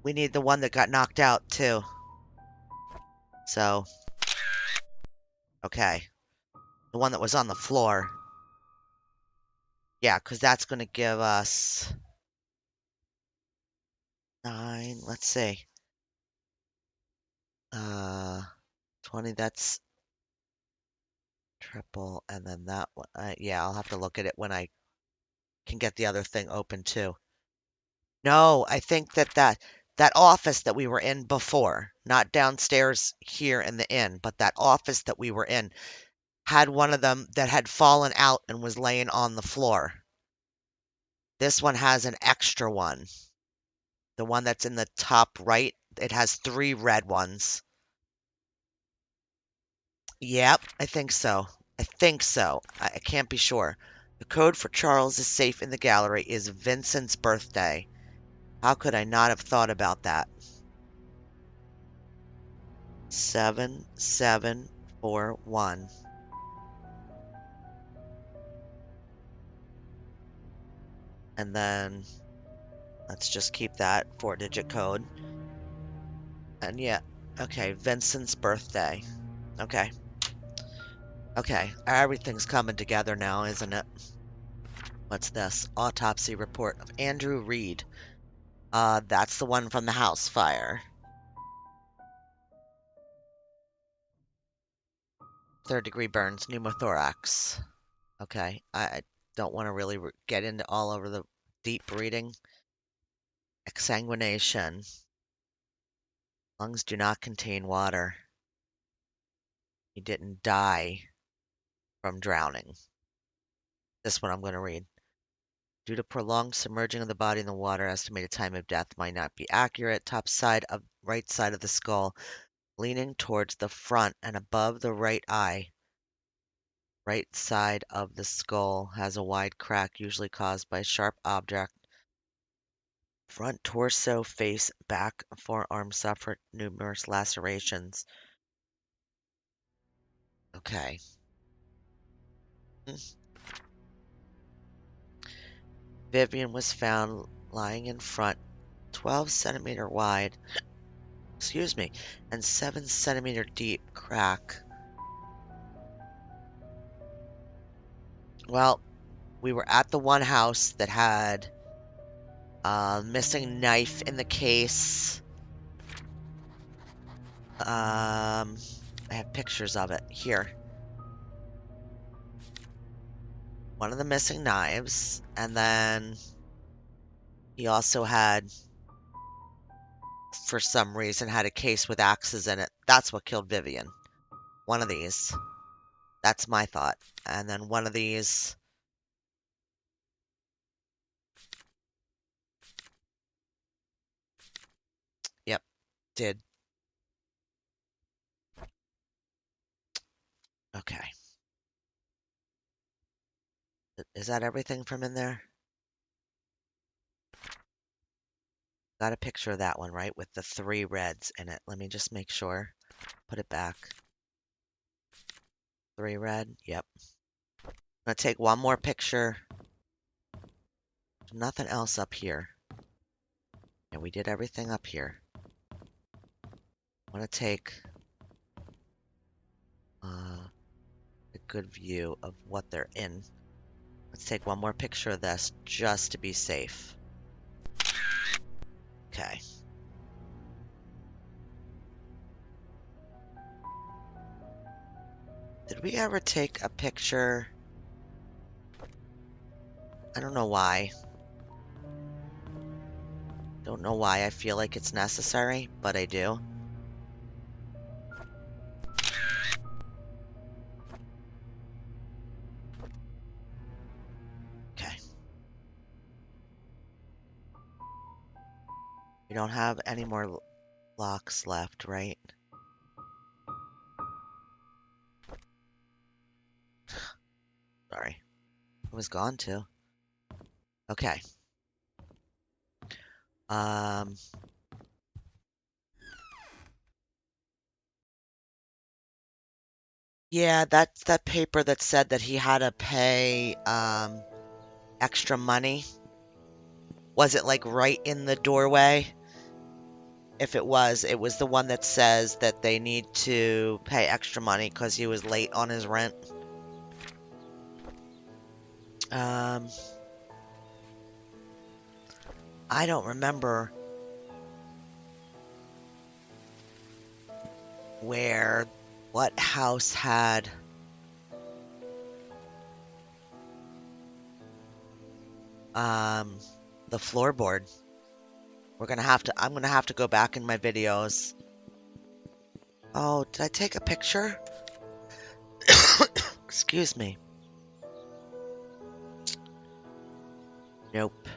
we need the one that got knocked out too. So, okay. The one that was on the floor. Yeah, because that's going to give us 9. Let's see. 20, that's triple. And then that one. Yeah, I'll have to look at it when I can get the other thing open too. No, I think that office that we were in before, not downstairs here in the inn, but that office that we were in, had one of them that had fallen out and was laying on the floor. This one has an extra one. The one that's in the top right, it has 3 red ones. Yep, I think so. I think so. I can't be sure. The code for Charles' safe in the gallery is Vincent's birthday. How could I not have thought about that? 7741. And then let's just keep that 4-digit code. And yeah, okay, Vincent's birthday. Okay. Okay, everything's coming together now, isn't it? What's this? Autopsy report of Andrew Reed. That's the one from the house fire. 3rd-degree burns, pneumothorax. Okay, I don't want to really get into all over the deep reading. Exsanguination. Lungs do not contain water. He didn't die from drowning. This one I'm going to read. Due to prolonged submerging of the body in the water, estimated time of death might not be accurate. Top side of right side of the skull, leaning towards the front and above the right eye. Right side of the skull has a wide crack, usually caused by a sharp object. Front torso, face, back, forearm suffered numerous lacerations. Okay. Vivian was found lying in front, 12-centimeter wide, excuse me, and 7-centimeter deep crack. Well, we were at the one house that had a missing knife in the case. I have pictures of it here. One of the missing knives, and then he also had, for some reason, had a case with axes in it. That's what killed Vivian. One of these. That's my thought. And then one of these. Yep, did. Okay. Is that everything from in there? Got a picture of that one, right? With the 3 reds in it. Let me just make sure. Put it back. 3 red. Yep. I'm gonna take one more picture. Nothing else up here. And we did everything up here. I want to take a good view of what they're in. Let's take one more picture of this just to be safe. Okay. Did we ever take a picture? I don't know why. Don't know why I feel like it's necessary, but I do. Okay. We don't have any more locks left, right? Sorry. It was gone too. Okay. Yeah, that's that paper that said that he had to pay, extra money. Was it like right in the doorway? If it was the one that says that they need to pay extra money because he was late on his rent. I don't remember what house had the floorboard. I'm gonna have to go back in my videos. Oh, did I take a picture? Excuse me. Nope.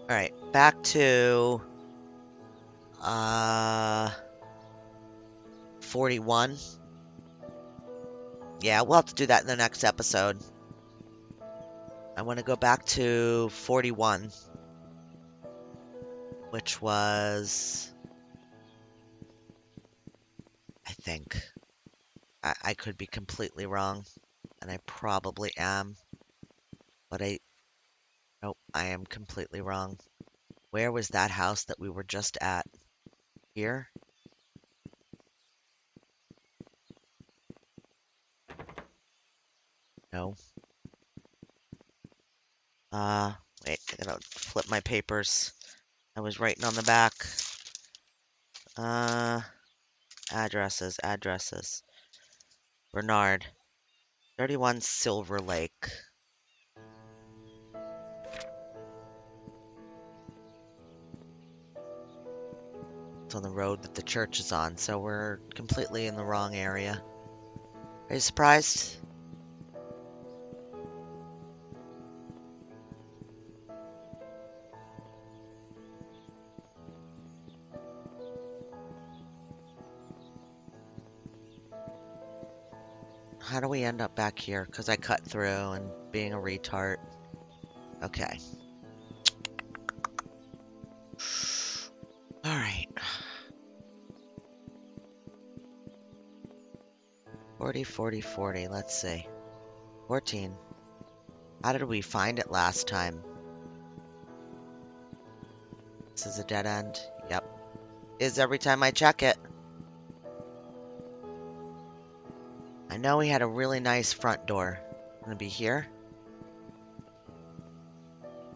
Alright, back to 41. Yeah, we'll have to do that in the next episode. I want to go back to 41. which was, I think, I could be completely wrong, and I probably am, but nope, I am completely wrong. Where was that house that we were just at? Here? No. Uh, Wait, I gotta flip my papers. I was writing on the back. Uh, addresses. Bernard, 31 Silver Lake. It's on the road that the church is on, so we're completely in the wrong area. Are you surprised? How do we end up back here? Because I cut through and being a retard. Okay. Alright. 40, 40, 40. Let's see. 14. How did we find it last time? This is a dead end. Yep. Is every time I check it. I know we had a really nice front door. Gonna be here?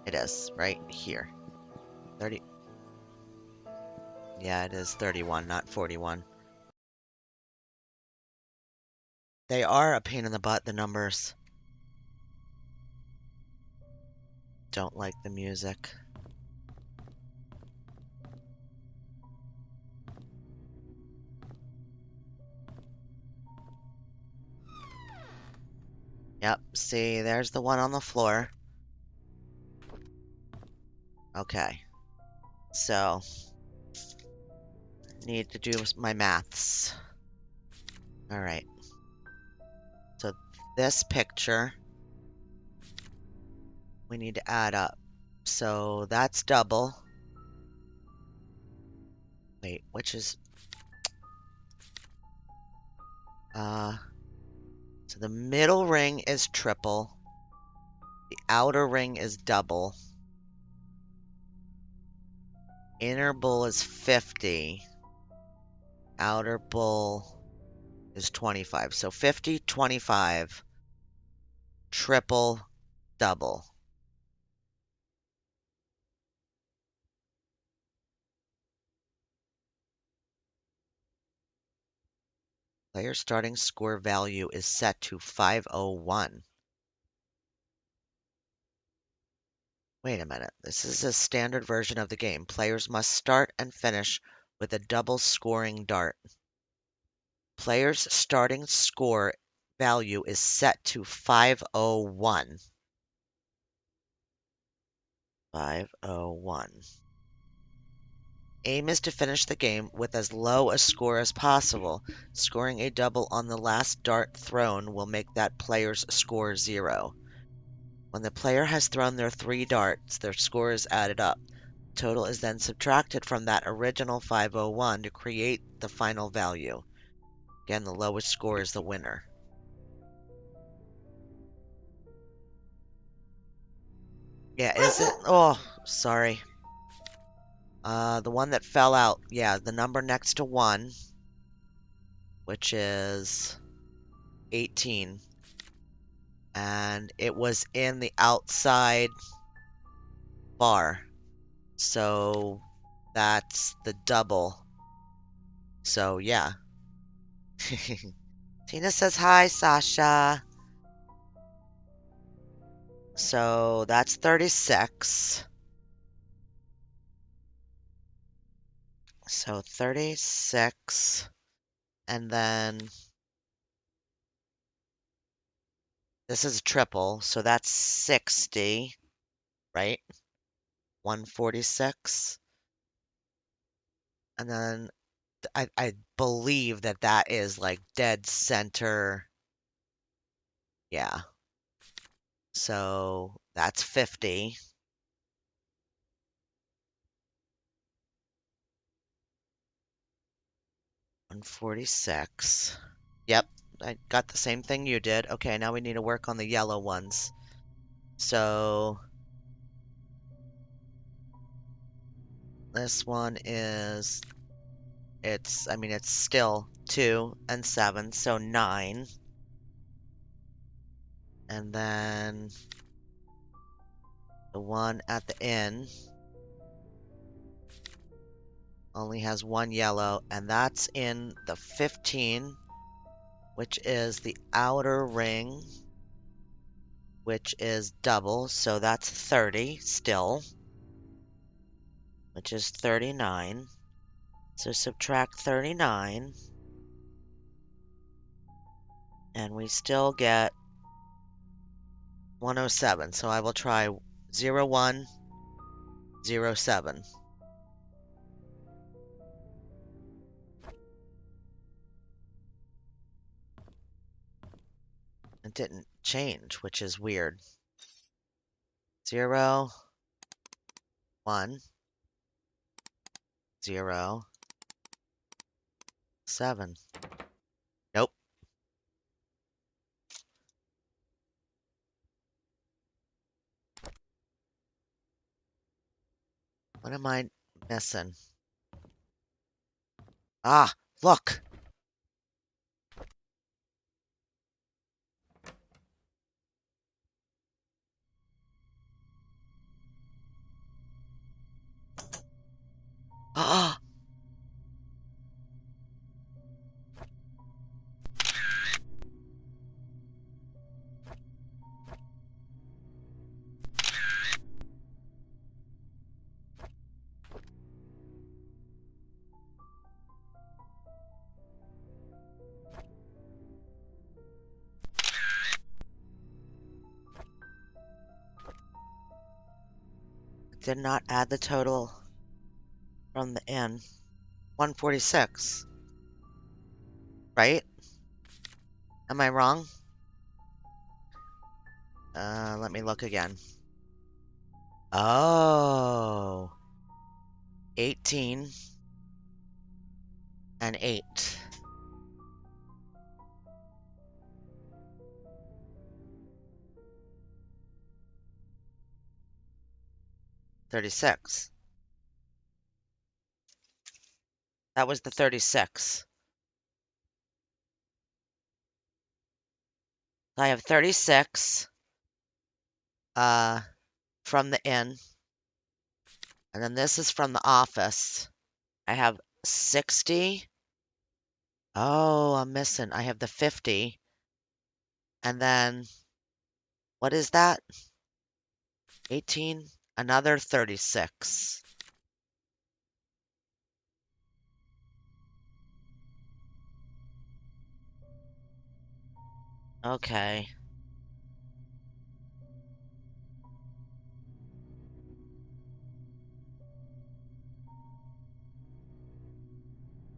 It is, right here. 30. Yeah, it is 31, not 41. They are a pain in the butt, the numbers. Don't like the music. Yep, see, there's the one on the floor. Okay. So, need to do my maths. Alright. So, this picture, we need to add up. So, that's double. Wait, which is... So the middle ring is triple. The outer ring is double. Inner bull is 50. Outer bull is 25. So 50, 25, triple, double. Player starting score value is set to 501. Wait a minute. This is a standard version of the game. Players must start and finish with a double scoring dart. Player's starting score value is set to 501. 501. Aim is to finish the game with as low a score as possible. Scoring a double on the last dart thrown will make that player's score 0. When the player has thrown their 3 darts, their score is added up. Total is then subtracted from that original 501 to create the final value. Again, the lowest score is the winner. Yeah, is it? Oh, sorry. The one that fell out, yeah, the number next to 1, which is 18. And it was in the outside bar. So that's the double. So yeah. Tina says hi, Sasha. So that's 36. So 36. And then this is a triple. So that's 60, right? 146. And then I believe that that is like dead center. Yeah. So that's 50. 146. Yep, I got the same thing you did. Okay, now we need to work on the yellow ones. So this one is, I mean, it's still 2 and 7, so 9. And then the one at the inn only has 1 yellow, and that's in the 15, which is the outer ring, which is double, so that's 30 still, which is 39. So subtract 39, and we still get 107. So I will try 0107. It didn't change, which is weird. 0, 1, 0, 7. Nope. What am I missing? Ah, look. Ah, did not add the total from the inn. 146, right? Am I wrong? Let me look again. Oh, 18 and 8. 36. That was the 36. I have 36 from the inn, and then this is from the office. I have 60. Oh, I'm missing. I have the 50. And then what is that? 18, another 36. Okay.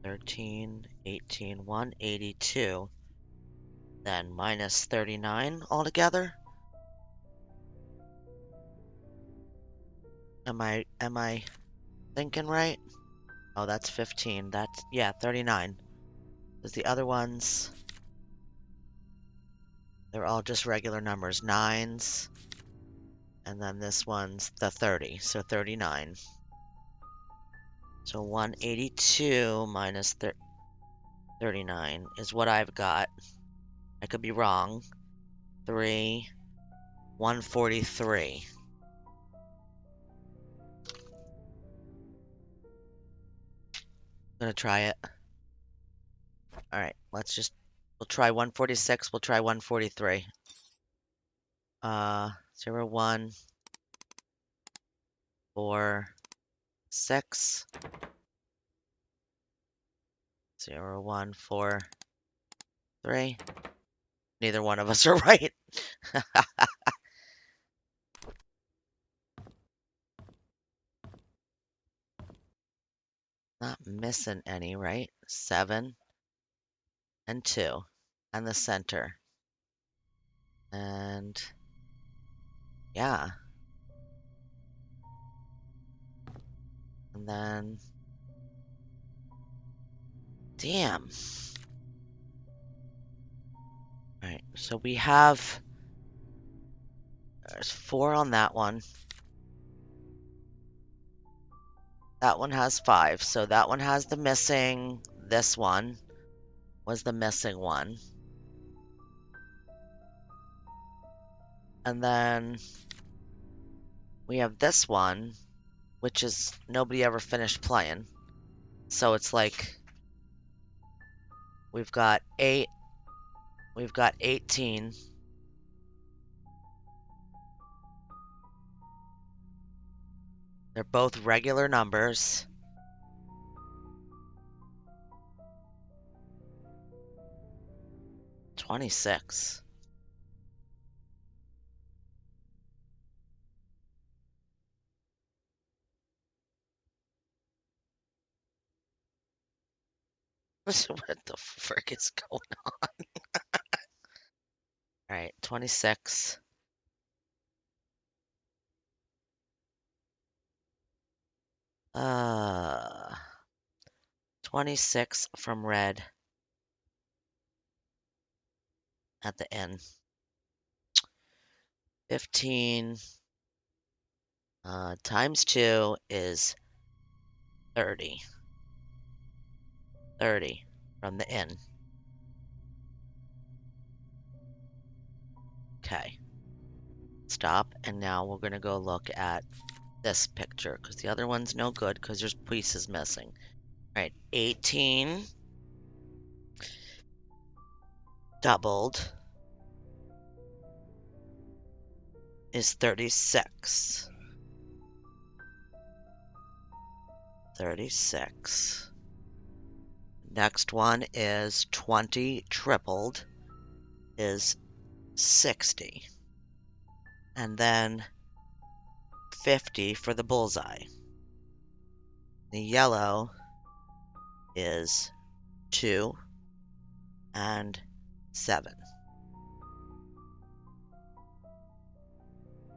13, 18, 182. Then minus 39 altogether. Am I thinking right? Oh, that's 15. That's, yeah, 39. Because the other ones, they're all just regular numbers. 9s. And then this one's the 30. So 39. So 182 minus 39 is what I've got. I could be wrong. 3, 143. I'm gonna try it. Alright, we'll try 146, we'll try 143. 0, 1, 4, 6. 0, 1, 4, 3. Neither one of us are right. Not missing any, right? 7 and 2. And the center. And yeah. And then Damn. Alright, so we have... There's 4 on that one. That one has 5, so that one has the missing... This one was the missing one. And then we have this one, which is nobody ever finished playing. So it's like we've got 8, we've got 18. They're both regular numbers. 26. What the frick is going on? Alright, 26. 26 from red at the end. 15 times 2 is 30. 30 from the inn. Okay. Stop, and now we're going to go look at this picture, because the other one's no good, because there's pieces missing. Alright, 18 doubled is 36. 36. Next one is 20 tripled is 60. And then 50 for the bullseye. The yellow is 2 and 7.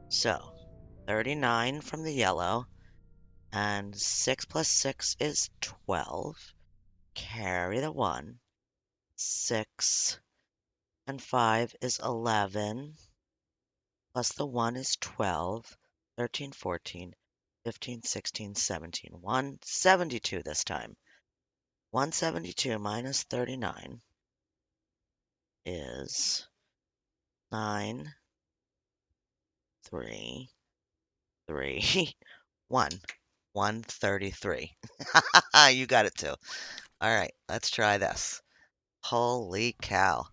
So 39 from the yellow, and 6 plus 6 is 12. Carry the 1. 6 and 5 is 11. Plus the 1 is 12. 13, 14, 15, 16, 17. 172 this time. 172 minus 39 is 9, 3, 3, 1. 133. You got it too. All right, let's try this. Holy cow.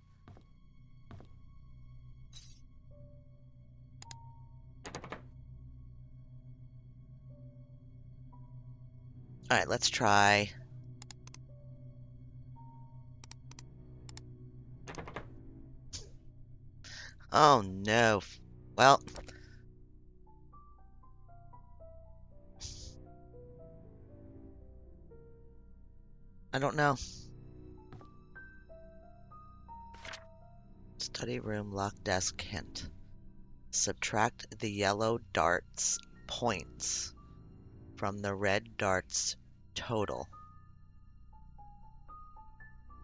All right, let's try. Oh no. Well, I don't know. Study room, lock desk, hint. Subtract the yellow dart's points from the red dart's total.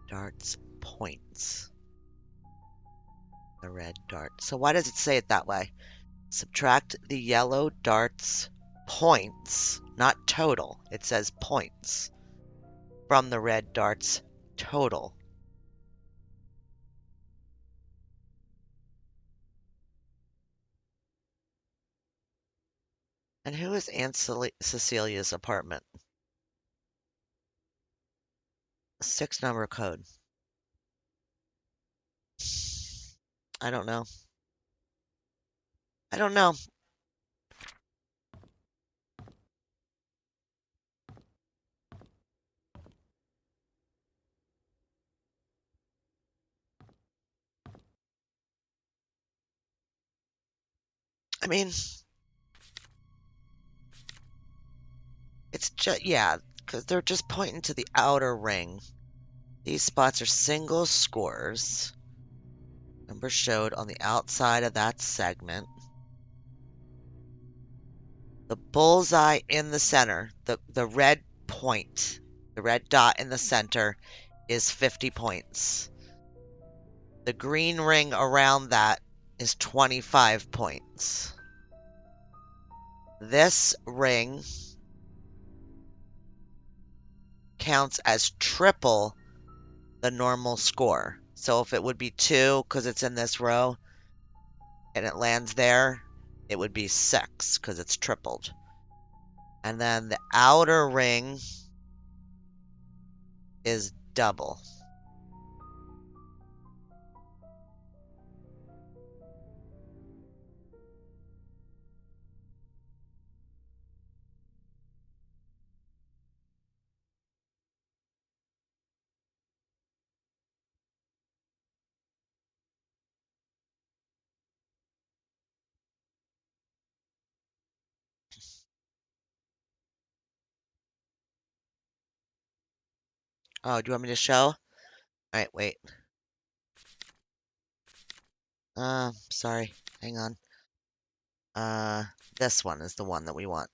Dart's points. The red dart. So why does it say it that way? Subtract the yellow dart's points, not total. It says points from the red dart's total. And who is Aunt Cecilia's apartment? 6 number code. I don't know. I don't know. I mean, it's just, yeah, because they're just pointing to the outer ring. These spots are single scores. Number showed on the outside of that segment. The bullseye in the center, the red point, the red dot in the center is 50 points. The green ring around that is 25 points. This ring counts as triple the normal score. So if it would be 2 because it's in this row and it lands there, it would be 6 because it's tripled. And then the outer ring is double. Oh, do you want me to show? All right, wait. Sorry. Hang on. This one is the one that we want.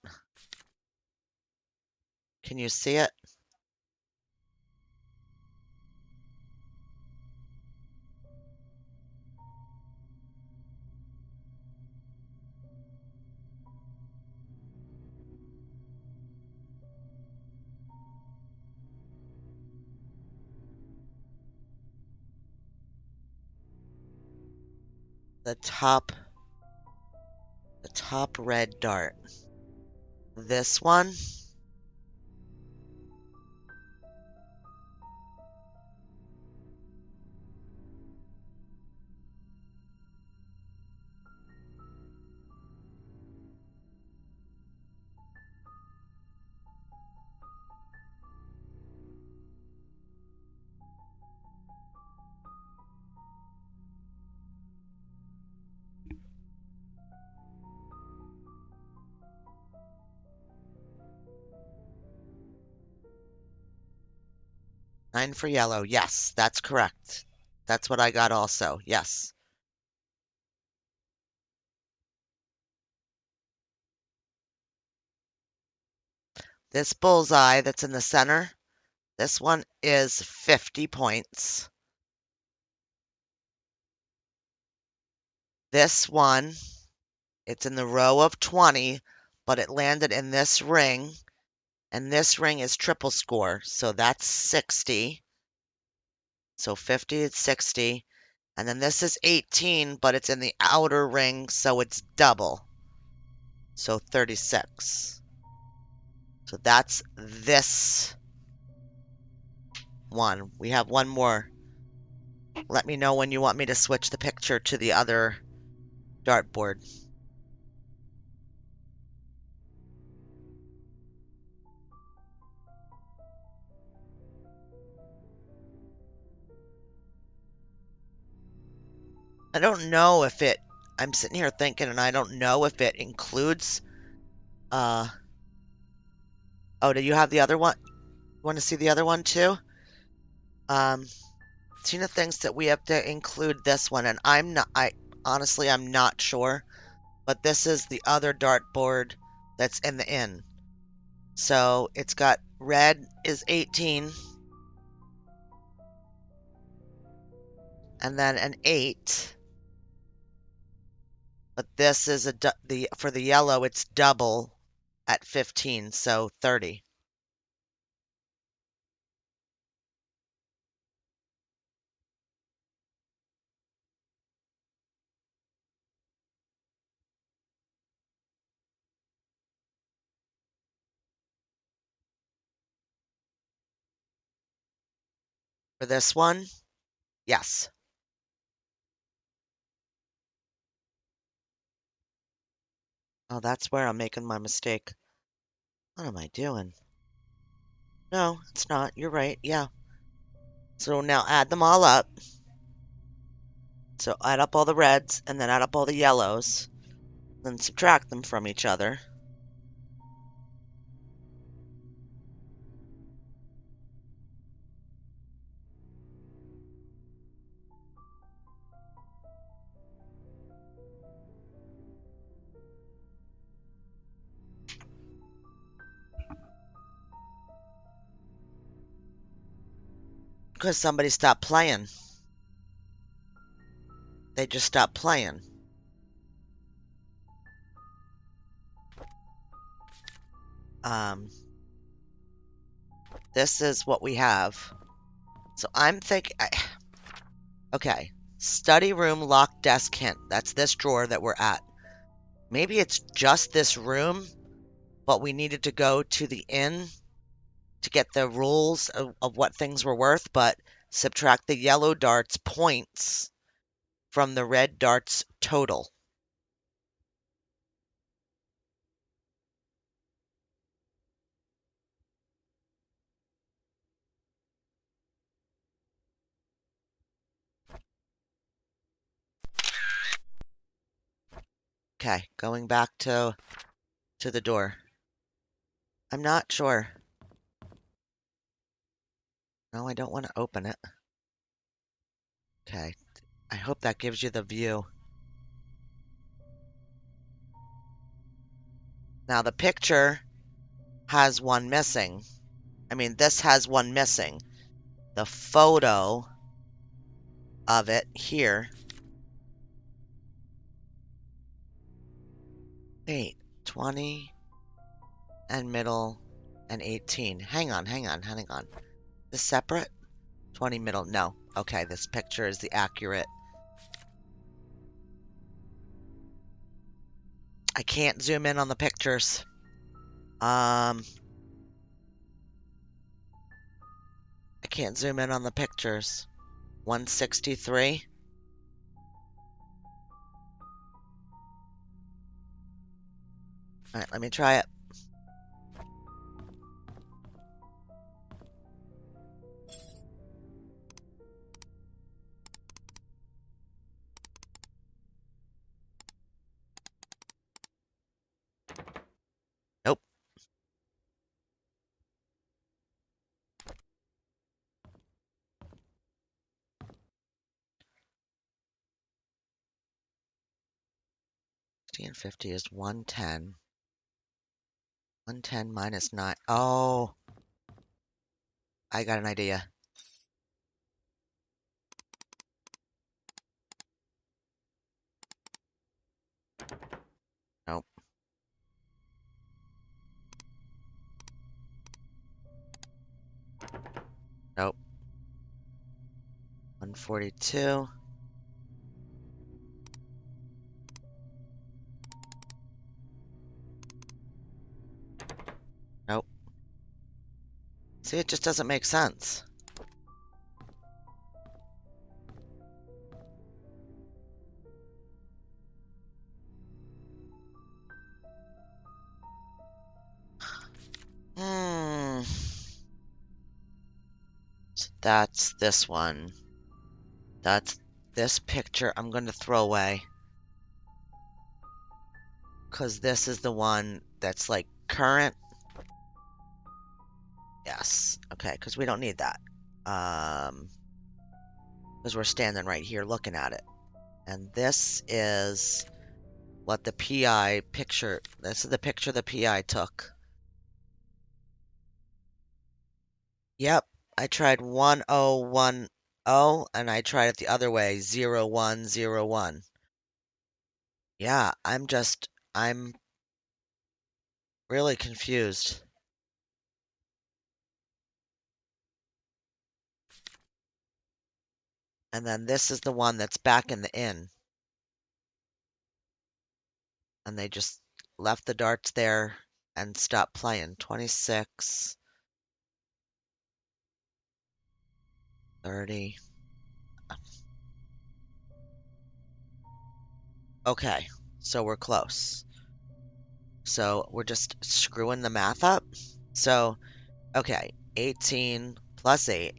Can you see it? The top red dart. This one. Nine for yellow. Yes, that's correct. That's what I got also. Yes. This bullseye that's in the center, this one is 50 points. This one, it's in the row of 20, but it landed in this ring, and this ring is triple score, so that's 60. So 50 is 60. And then this is 18, but it's in the outer ring, so it's double. So 36. So that's this one. We have one more. Let me know when you want me to switch the picture to the other dartboard. I don't know if it, I'm sitting here thinking, and I don't know if it includes, oh, do you have the other one? You want to see the other one too? Tina thinks that we have to include this one, and honestly, I'm not sure, but this is the other dartboard that's in the inn. So it's got red is 18, and then an 8. But this is for the yellow, it's double at 15, so 30. For this one, yes. Oh, that's where I'm making my mistake. What am I doing? No, it's not. You're right. Yeah. So now add them all up. So add up all the reds and then add up all the yellows. Then subtract them from each other. Because somebody stopped playing. They just stopped playing. This is what we have. So I'm thinking, okay, study room locked desk hint. That's this drawer that we're at. Maybe it's just this room, but we needed to go to the inn to get the rules of what things were worth, but subtract the yellow darts points from the red darts total. Okay, going back to the door. I'm not sure. No, I don't want to open it. Okay, I hope that gives you the view. Now the picture has one missing. I mean, this has one missing. The photo of it here. Wait, 20 and middle and 18. Hang on. This separate? 20 middle. No. Okay, this picture is the accurate. I can't zoom in on the pictures. I can't zoom in on the pictures. 163. All right, let me try it. Nope. And 50 is 110. 110 minus 9. Oh, I got an idea. Nope. Nope. 142. Nope. See, it just doesn't make sense. Hmm. So that's this one. That's this picture I'm going to throw away. Because this is the one that's like current. Yes. Okay, because we don't need that. Because we're standing right here looking at it. And this is what the PI picture, this is the picture the PI took. Yep, I tried 1010 and I tried it the other way, 0101. Yeah, I'm really confused. And then this is the one that's back in the inn. And they just left the darts there and stopped playing. 26, 30. Okay, so we're close. So we're just screwing the math up. So, okay, 18 plus 8.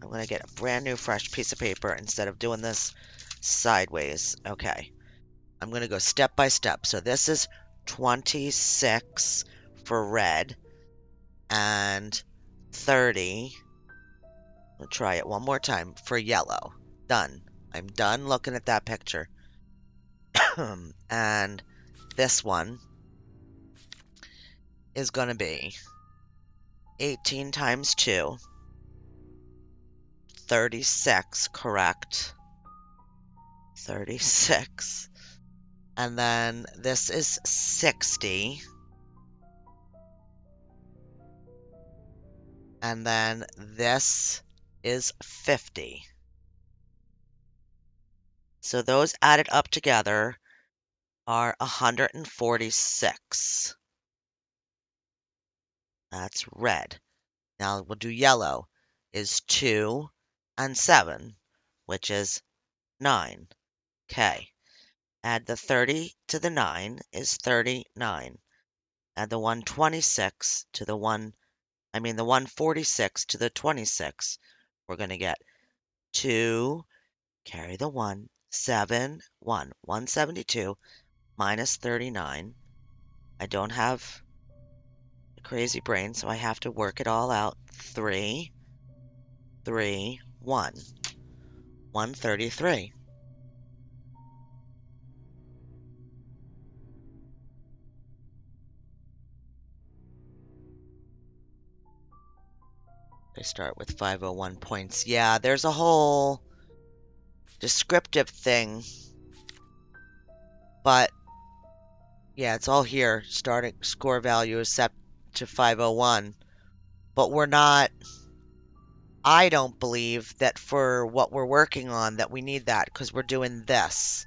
I'm going to get a brand new fresh piece of paper instead of doing this sideways. Okay, I'm going to go step by step. So this is 26 for red and 30. I'll try it one more time for yellow. Done. I'm done looking at that picture. And this one is going to be 18 times 2, 36, correct. 36. And then this is 60. And then this is 50. So those added up together are 146. That's red. Now we'll do yellow. Is 2 and 7, which is 9. Okay. Add the 30 to the 9 is 39. Add the 126 to the 146 to the 26. We're going to get 2, carry the 1, 7, 1. 172 minus 39. I don't have a crazy brain, so I have to work it all out. 3, 3, 1. 133. They start with 501 points. Yeah, there's a whole descriptive thing, but yeah, it's all here. Starting score value is set to 501, but I don't believe that for what we're working on that we need that because we're doing this.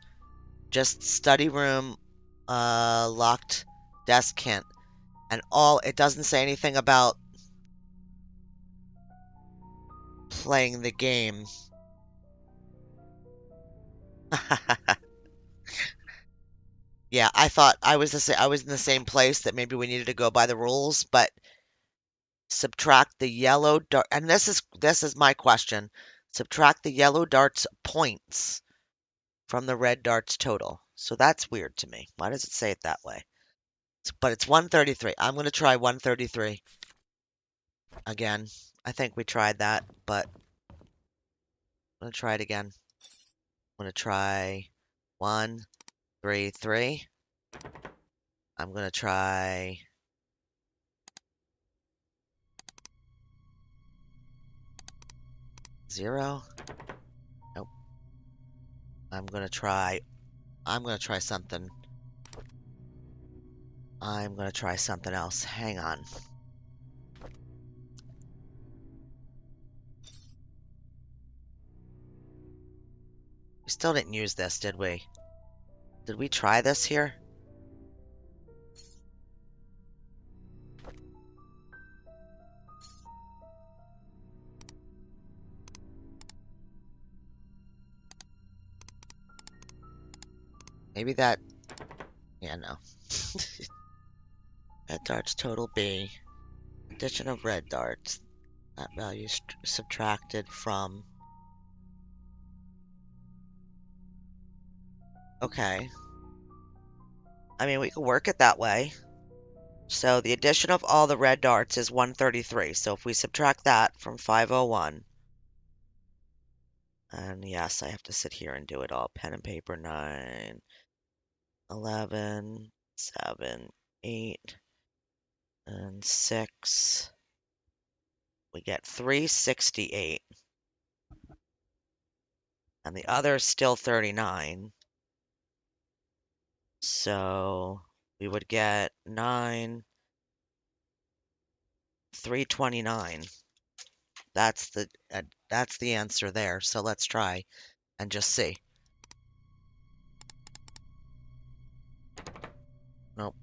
Just study room, locked desk hint, and it doesn't say anything about playing the game. Yeah, I thought I was in the same place that maybe we needed to go by the rules, but subtract the yellow dart, and this is my question. Subtract the yellow dart's points from the red dart's total. So that's weird to me. Why does it say it that way? But it's 133. I'm going to try 133 again. I think we tried that, but I'm going to try it again. I'm going to try 133. I'm going to try 0. Nope. I'm going to try something. I'm going to try something else. Hang on. We still didn't use this, did we? Did we try this here? Maybe that... Yeah, no. Red darts total B. Addition of red darts. That value is subtracted from... Okay. I mean, we could work it that way. So the addition of all the red darts is 133. So if we subtract that from 501... And yes, I have to sit here and do it all. Pen and paper, 9, 11, 7, 8, and 6. We get 368. And the other is still 39. So we would get 9, 329. That's the answer there. So let's try and just see. Nope.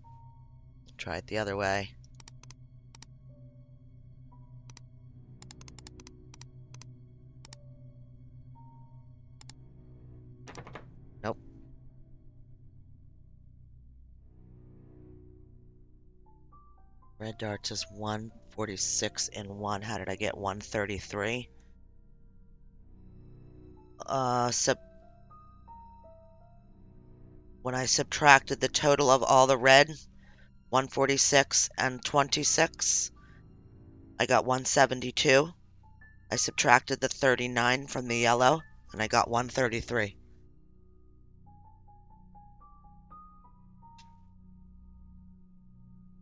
Try it the other way. Nope. Red darts is 146 and 1. How did I get 133? When I subtracted the total of all the red, 146 and 26, I got 172. I subtracted the 39 from the yellow, and I got 133.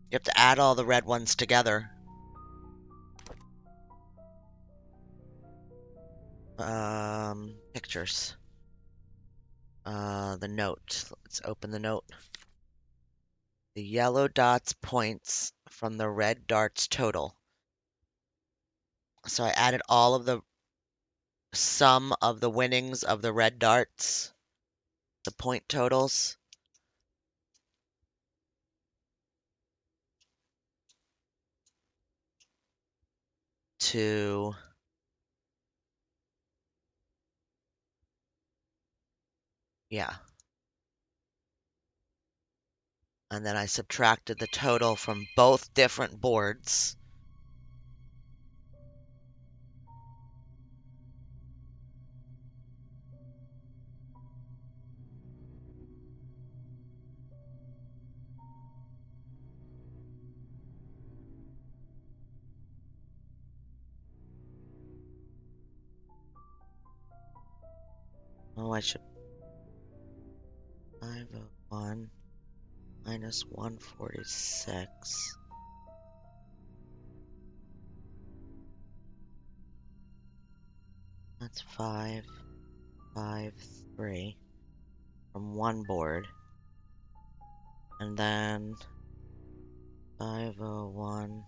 You have to add all the red ones together. Pictures. The note. Let's open the note. The yellow dots points from the red darts total. So I added all of the sum of the winnings of the red darts, the point totals, to, yeah. And then I subtracted the total from both different boards. Oh, I should 501 minus 146. That's 553 from one board. And then 501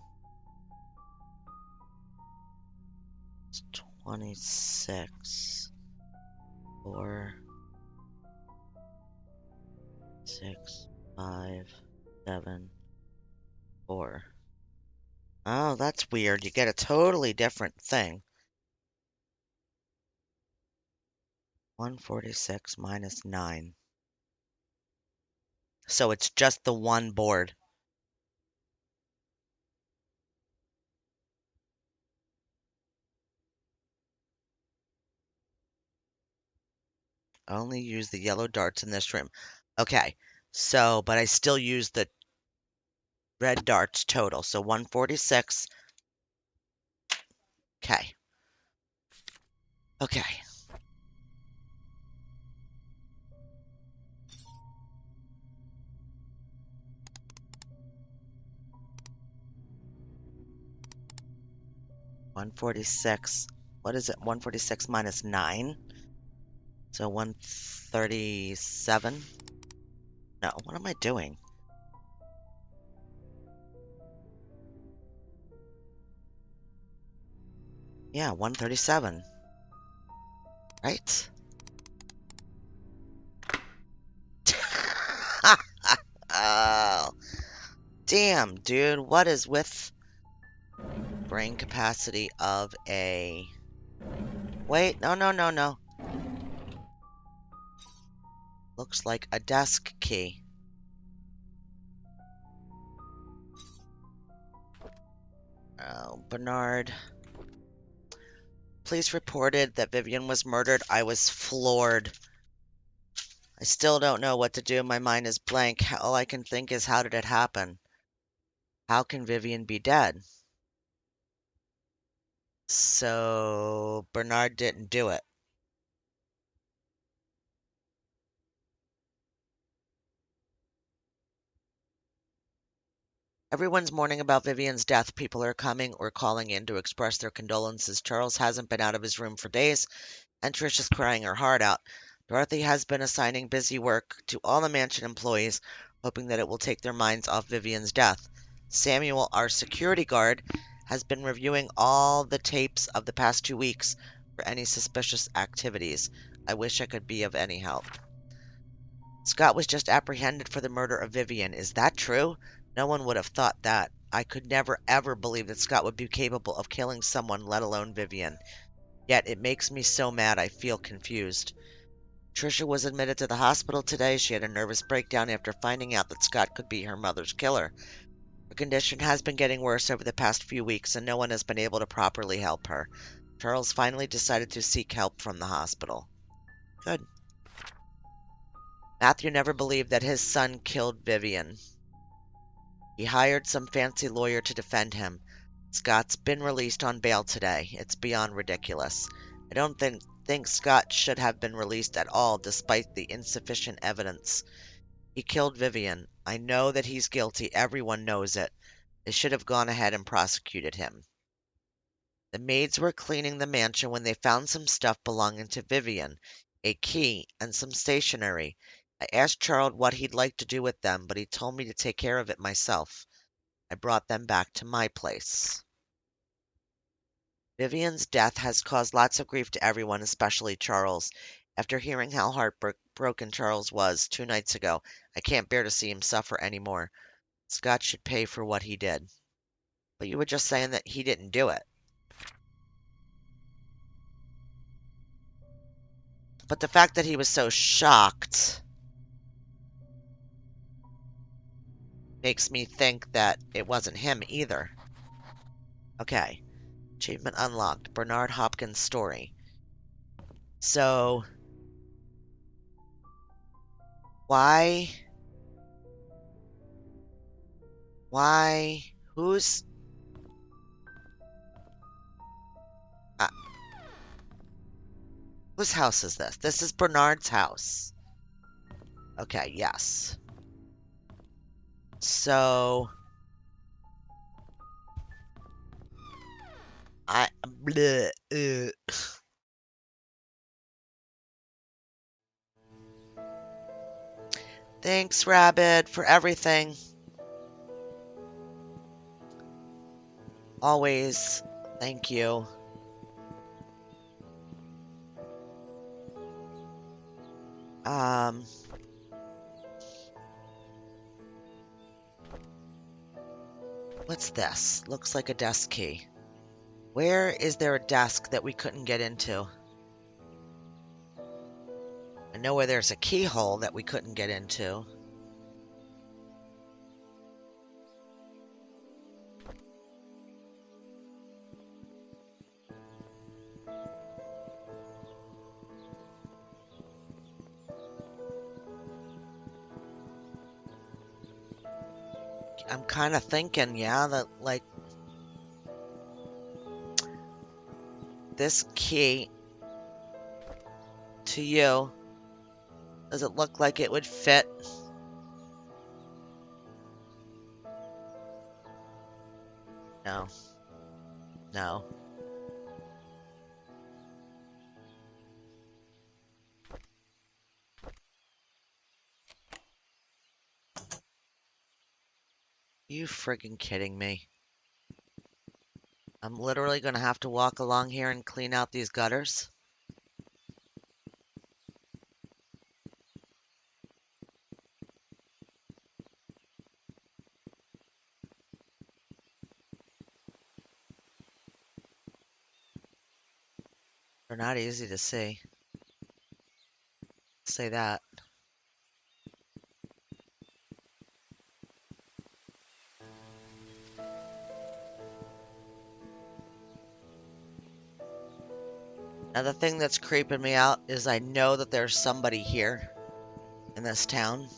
is 26. 4, 6, 5, 7, 4. Oh, that's weird. You get a totally different thing. 146 minus 9. So it's just the one board. I only use the yellow darts in this room. Okay, so, but I still use the red darts total. So 146. Okay. Okay. $146. What is it? 146 minus 9. So 137. No, what am I doing? Yeah, 137. Right? Oh, damn, dude. What is with brain capacity of a... Wait, no, no, no, no. Looks like a desk key. Oh, Bernard. Police reported that Vivian was murdered. I was floored. I still don't know what to do. My mind is blank. All I can think is, how did it happen? How can Vivian be dead? So, Bernard didn't do it. Everyone's mourning about Vivian's death. People are coming or calling in to express their condolences. Charles hasn't been out of his room for days, and Trish is crying her heart out. Dorothy has been assigning busy work to all the mansion employees, hoping that it will take their minds off Vivian's death. Samuel, our security guard, has been reviewing all the tapes of the past 2 weeks for any suspicious activities. I wish I could be of any help. Scott was just apprehended for the murder of Vivian. Is that true? No one would have thought that. I could never ever believe that Scott would be capable of killing someone, let alone Vivian. Yet it makes me so mad I feel confused. Trisha was admitted to the hospital today. She had a nervous breakdown after finding out that Scott could be her mother's killer. Her condition has been getting worse over the past few weeks, and no one has been able to properly help her. Charles finally decided to seek help from the hospital. Good. Matthew never believed that his son killed Vivian. He hired some fancy lawyer to defend him. Scott's been released on bail today. It's beyond ridiculous. I don't think Scott should have been released at all, despite the insufficient evidence. He killed Vivian. I know that he's guilty. Everyone knows it. They should have gone ahead and prosecuted him. The maids were cleaning the mansion when they found some stuff belonging to Vivian, a key, and some stationery. I asked Charles what he'd like to do with them, but he told me to take care of it myself. I brought them back to my place. Vivian's death has caused lots of grief to everyone, especially Charles. After hearing how heartbroken Charles was 2 nights ago, I can't bear to see him suffer any more. Scott should pay for what he did. But you were just saying that he didn't do it. But the fact that he was so shocked makes me think that it wasn't him either. Okay. Achievement unlocked. Bernard Hopkins' story. So, why, why, whose, uh, whose house is this? This is Bernard's house. Okay, yes. So, bleh, Thanks, Rabbit, for everything. Always. Thank you. Um, what's this? Looks like a desk key. Where is there a desk that we couldn't get into? I know where there's a keyhole that we couldn't get into. I'm kind of thinking, yeah, that like this key to you, does it look like it would fit? No, no. You friggin' kidding me? I'm literally gonna have to walk along here and clean out these gutters? They're not easy to see. Say that. Now the thing that's creeping me out is I know that there's somebody here in this town,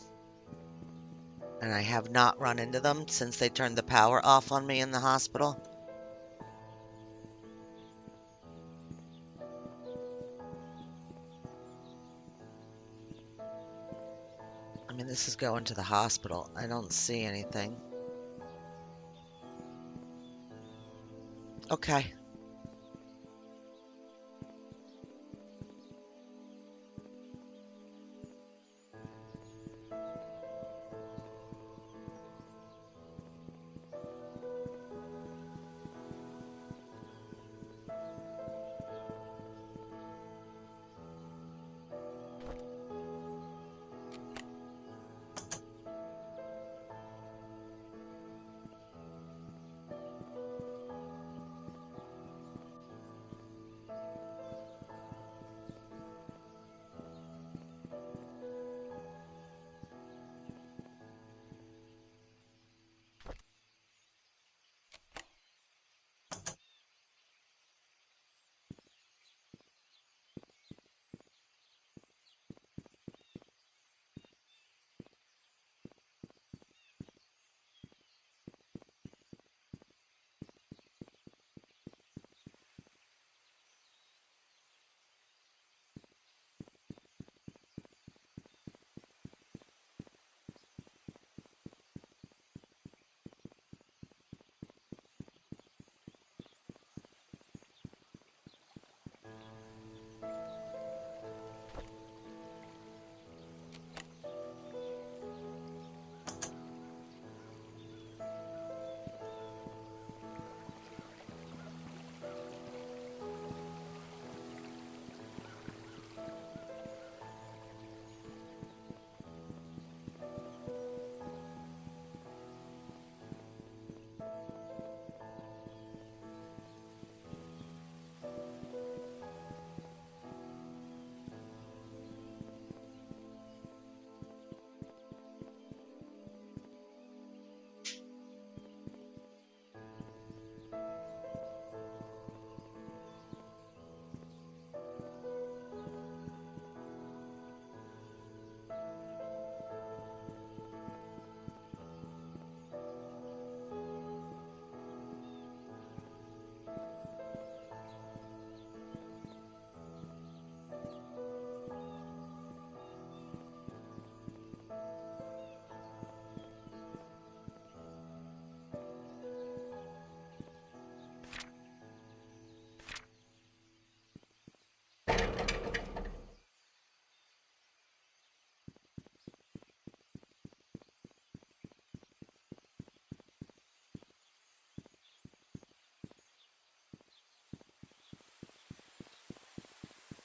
and I have not run into them since they turned the power off on me in the hospital. I mean, this is going to the hospital. I don't see anything. Okay.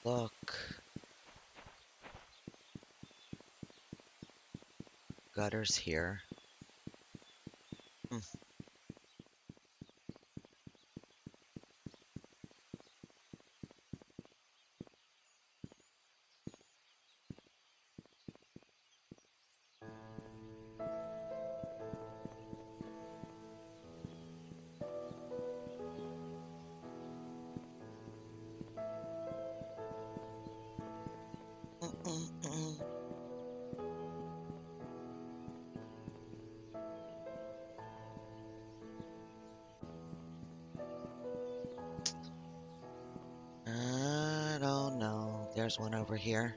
look. Gutters here. Hmm. Mm-mm-mm. I don't know. There's one over here.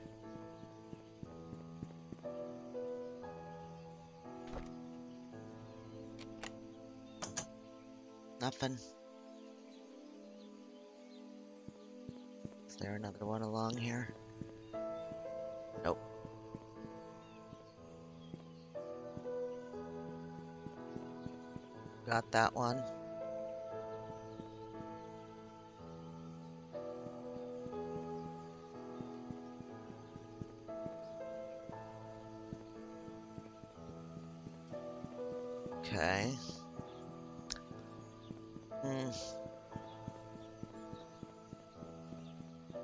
Nothing. Is there another one along here? Nope. Got that one. Okay. Hmm.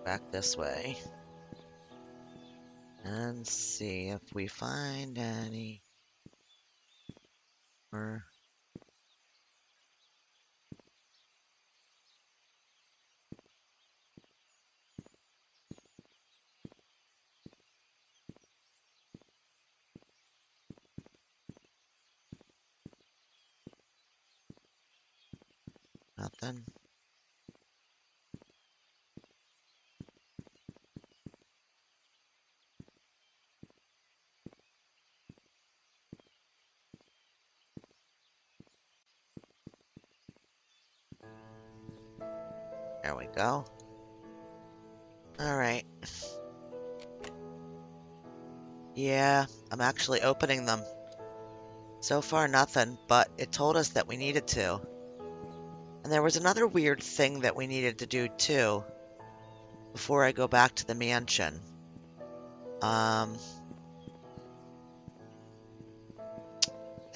Back this way. And see if we find any more. Nothing. There we go. Alright. Yeah, I'm actually opening them. So far, nothing, but it told us that we needed to. And there was another weird thing that we needed to do too before I go back to the mansion. I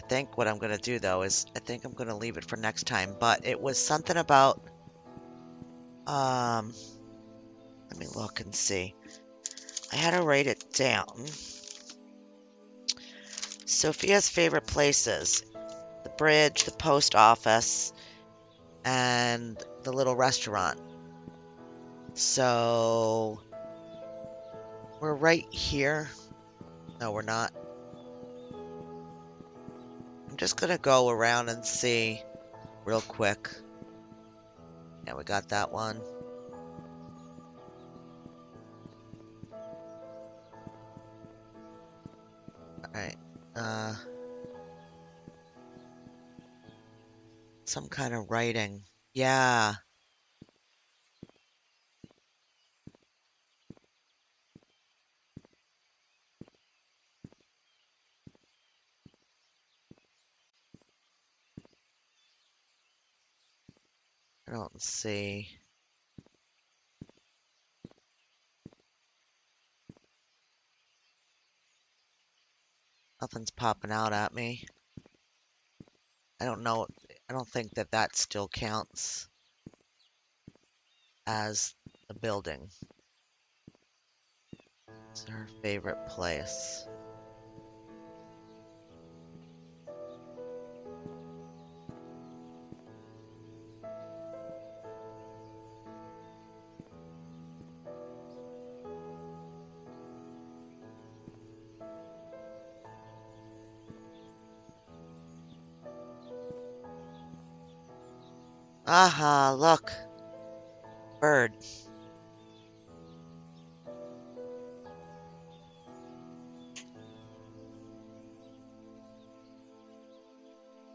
think what I'm going to do though is I think I'm going to leave it for next time, but it was something about, let me look and see. I had to write it down. Sophia's favorite places: the bridge, the post office, and the little restaurant. So we're right here. No, we're not. I'm just gonna go around and see real quick. Yeah, we got that one. Alright. Uh, some kind of writing. Yeah. I don't see. Nothing's popping out at me. I don't know. I don't think that that still counts as a building. It's her favorite place. Aha, look. Bird.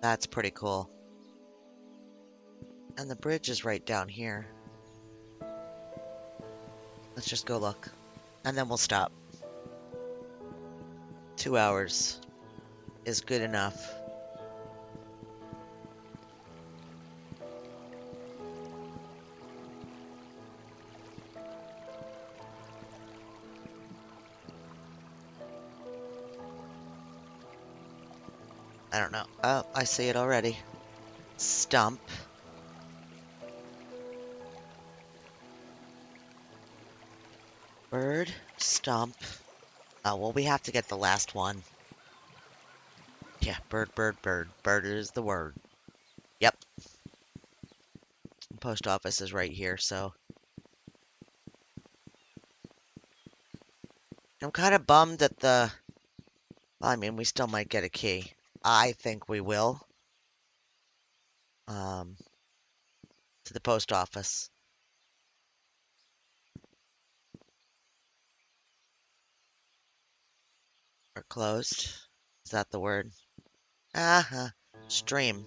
That's pretty cool. And the bridge is right down here. Let's just go look. And then we'll stop. 2 hours is good enough. I don't know. Oh, I see it already. Stump. Bird. Stump. Oh, well, we have to get the last one. Yeah, bird, bird, bird. Bird is the word. Yep. Post office is right here, so. I'm kind of bummed that the. Well, I mean, we still might get a key. I think we will. Um, to the post office. Or closed. Is that the word? Uh-huh. Stream.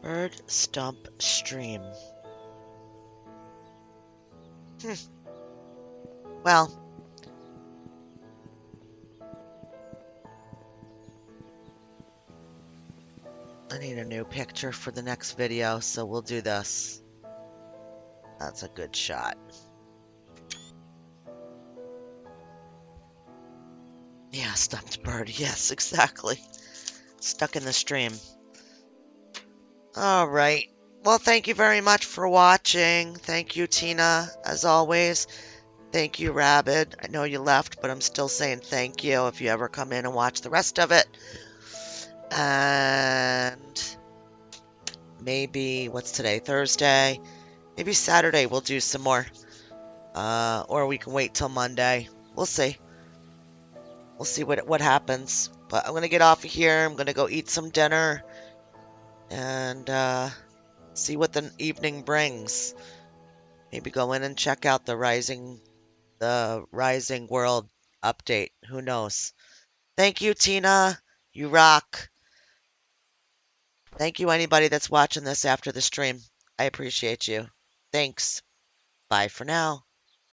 Bird, stump, stream. Hmm. Well, I need a new picture for the next video, so we'll do this. That's a good shot. Yeah, stumped bird. Yes, exactly. Stuck in the stream. All right. Well, thank you very much for watching. Thank you, Tina, as always. Thank you, Rabid. I know you left, but I'm still saying thank you if you ever come in and watch the rest of it. And maybe, what's today? Thursday? Maybe Saturday we'll do some more. Or we can wait till Monday. We'll see. We'll see what happens. But I'm gonna get off of here. I'm gonna go eat some dinner and see what the evening brings. Maybe go in and check out the Rising World update. Who knows? Thank you, Tina. You rock. Thank you, anybody that's watching this after the stream. I appreciate you. Thanks. Bye for now.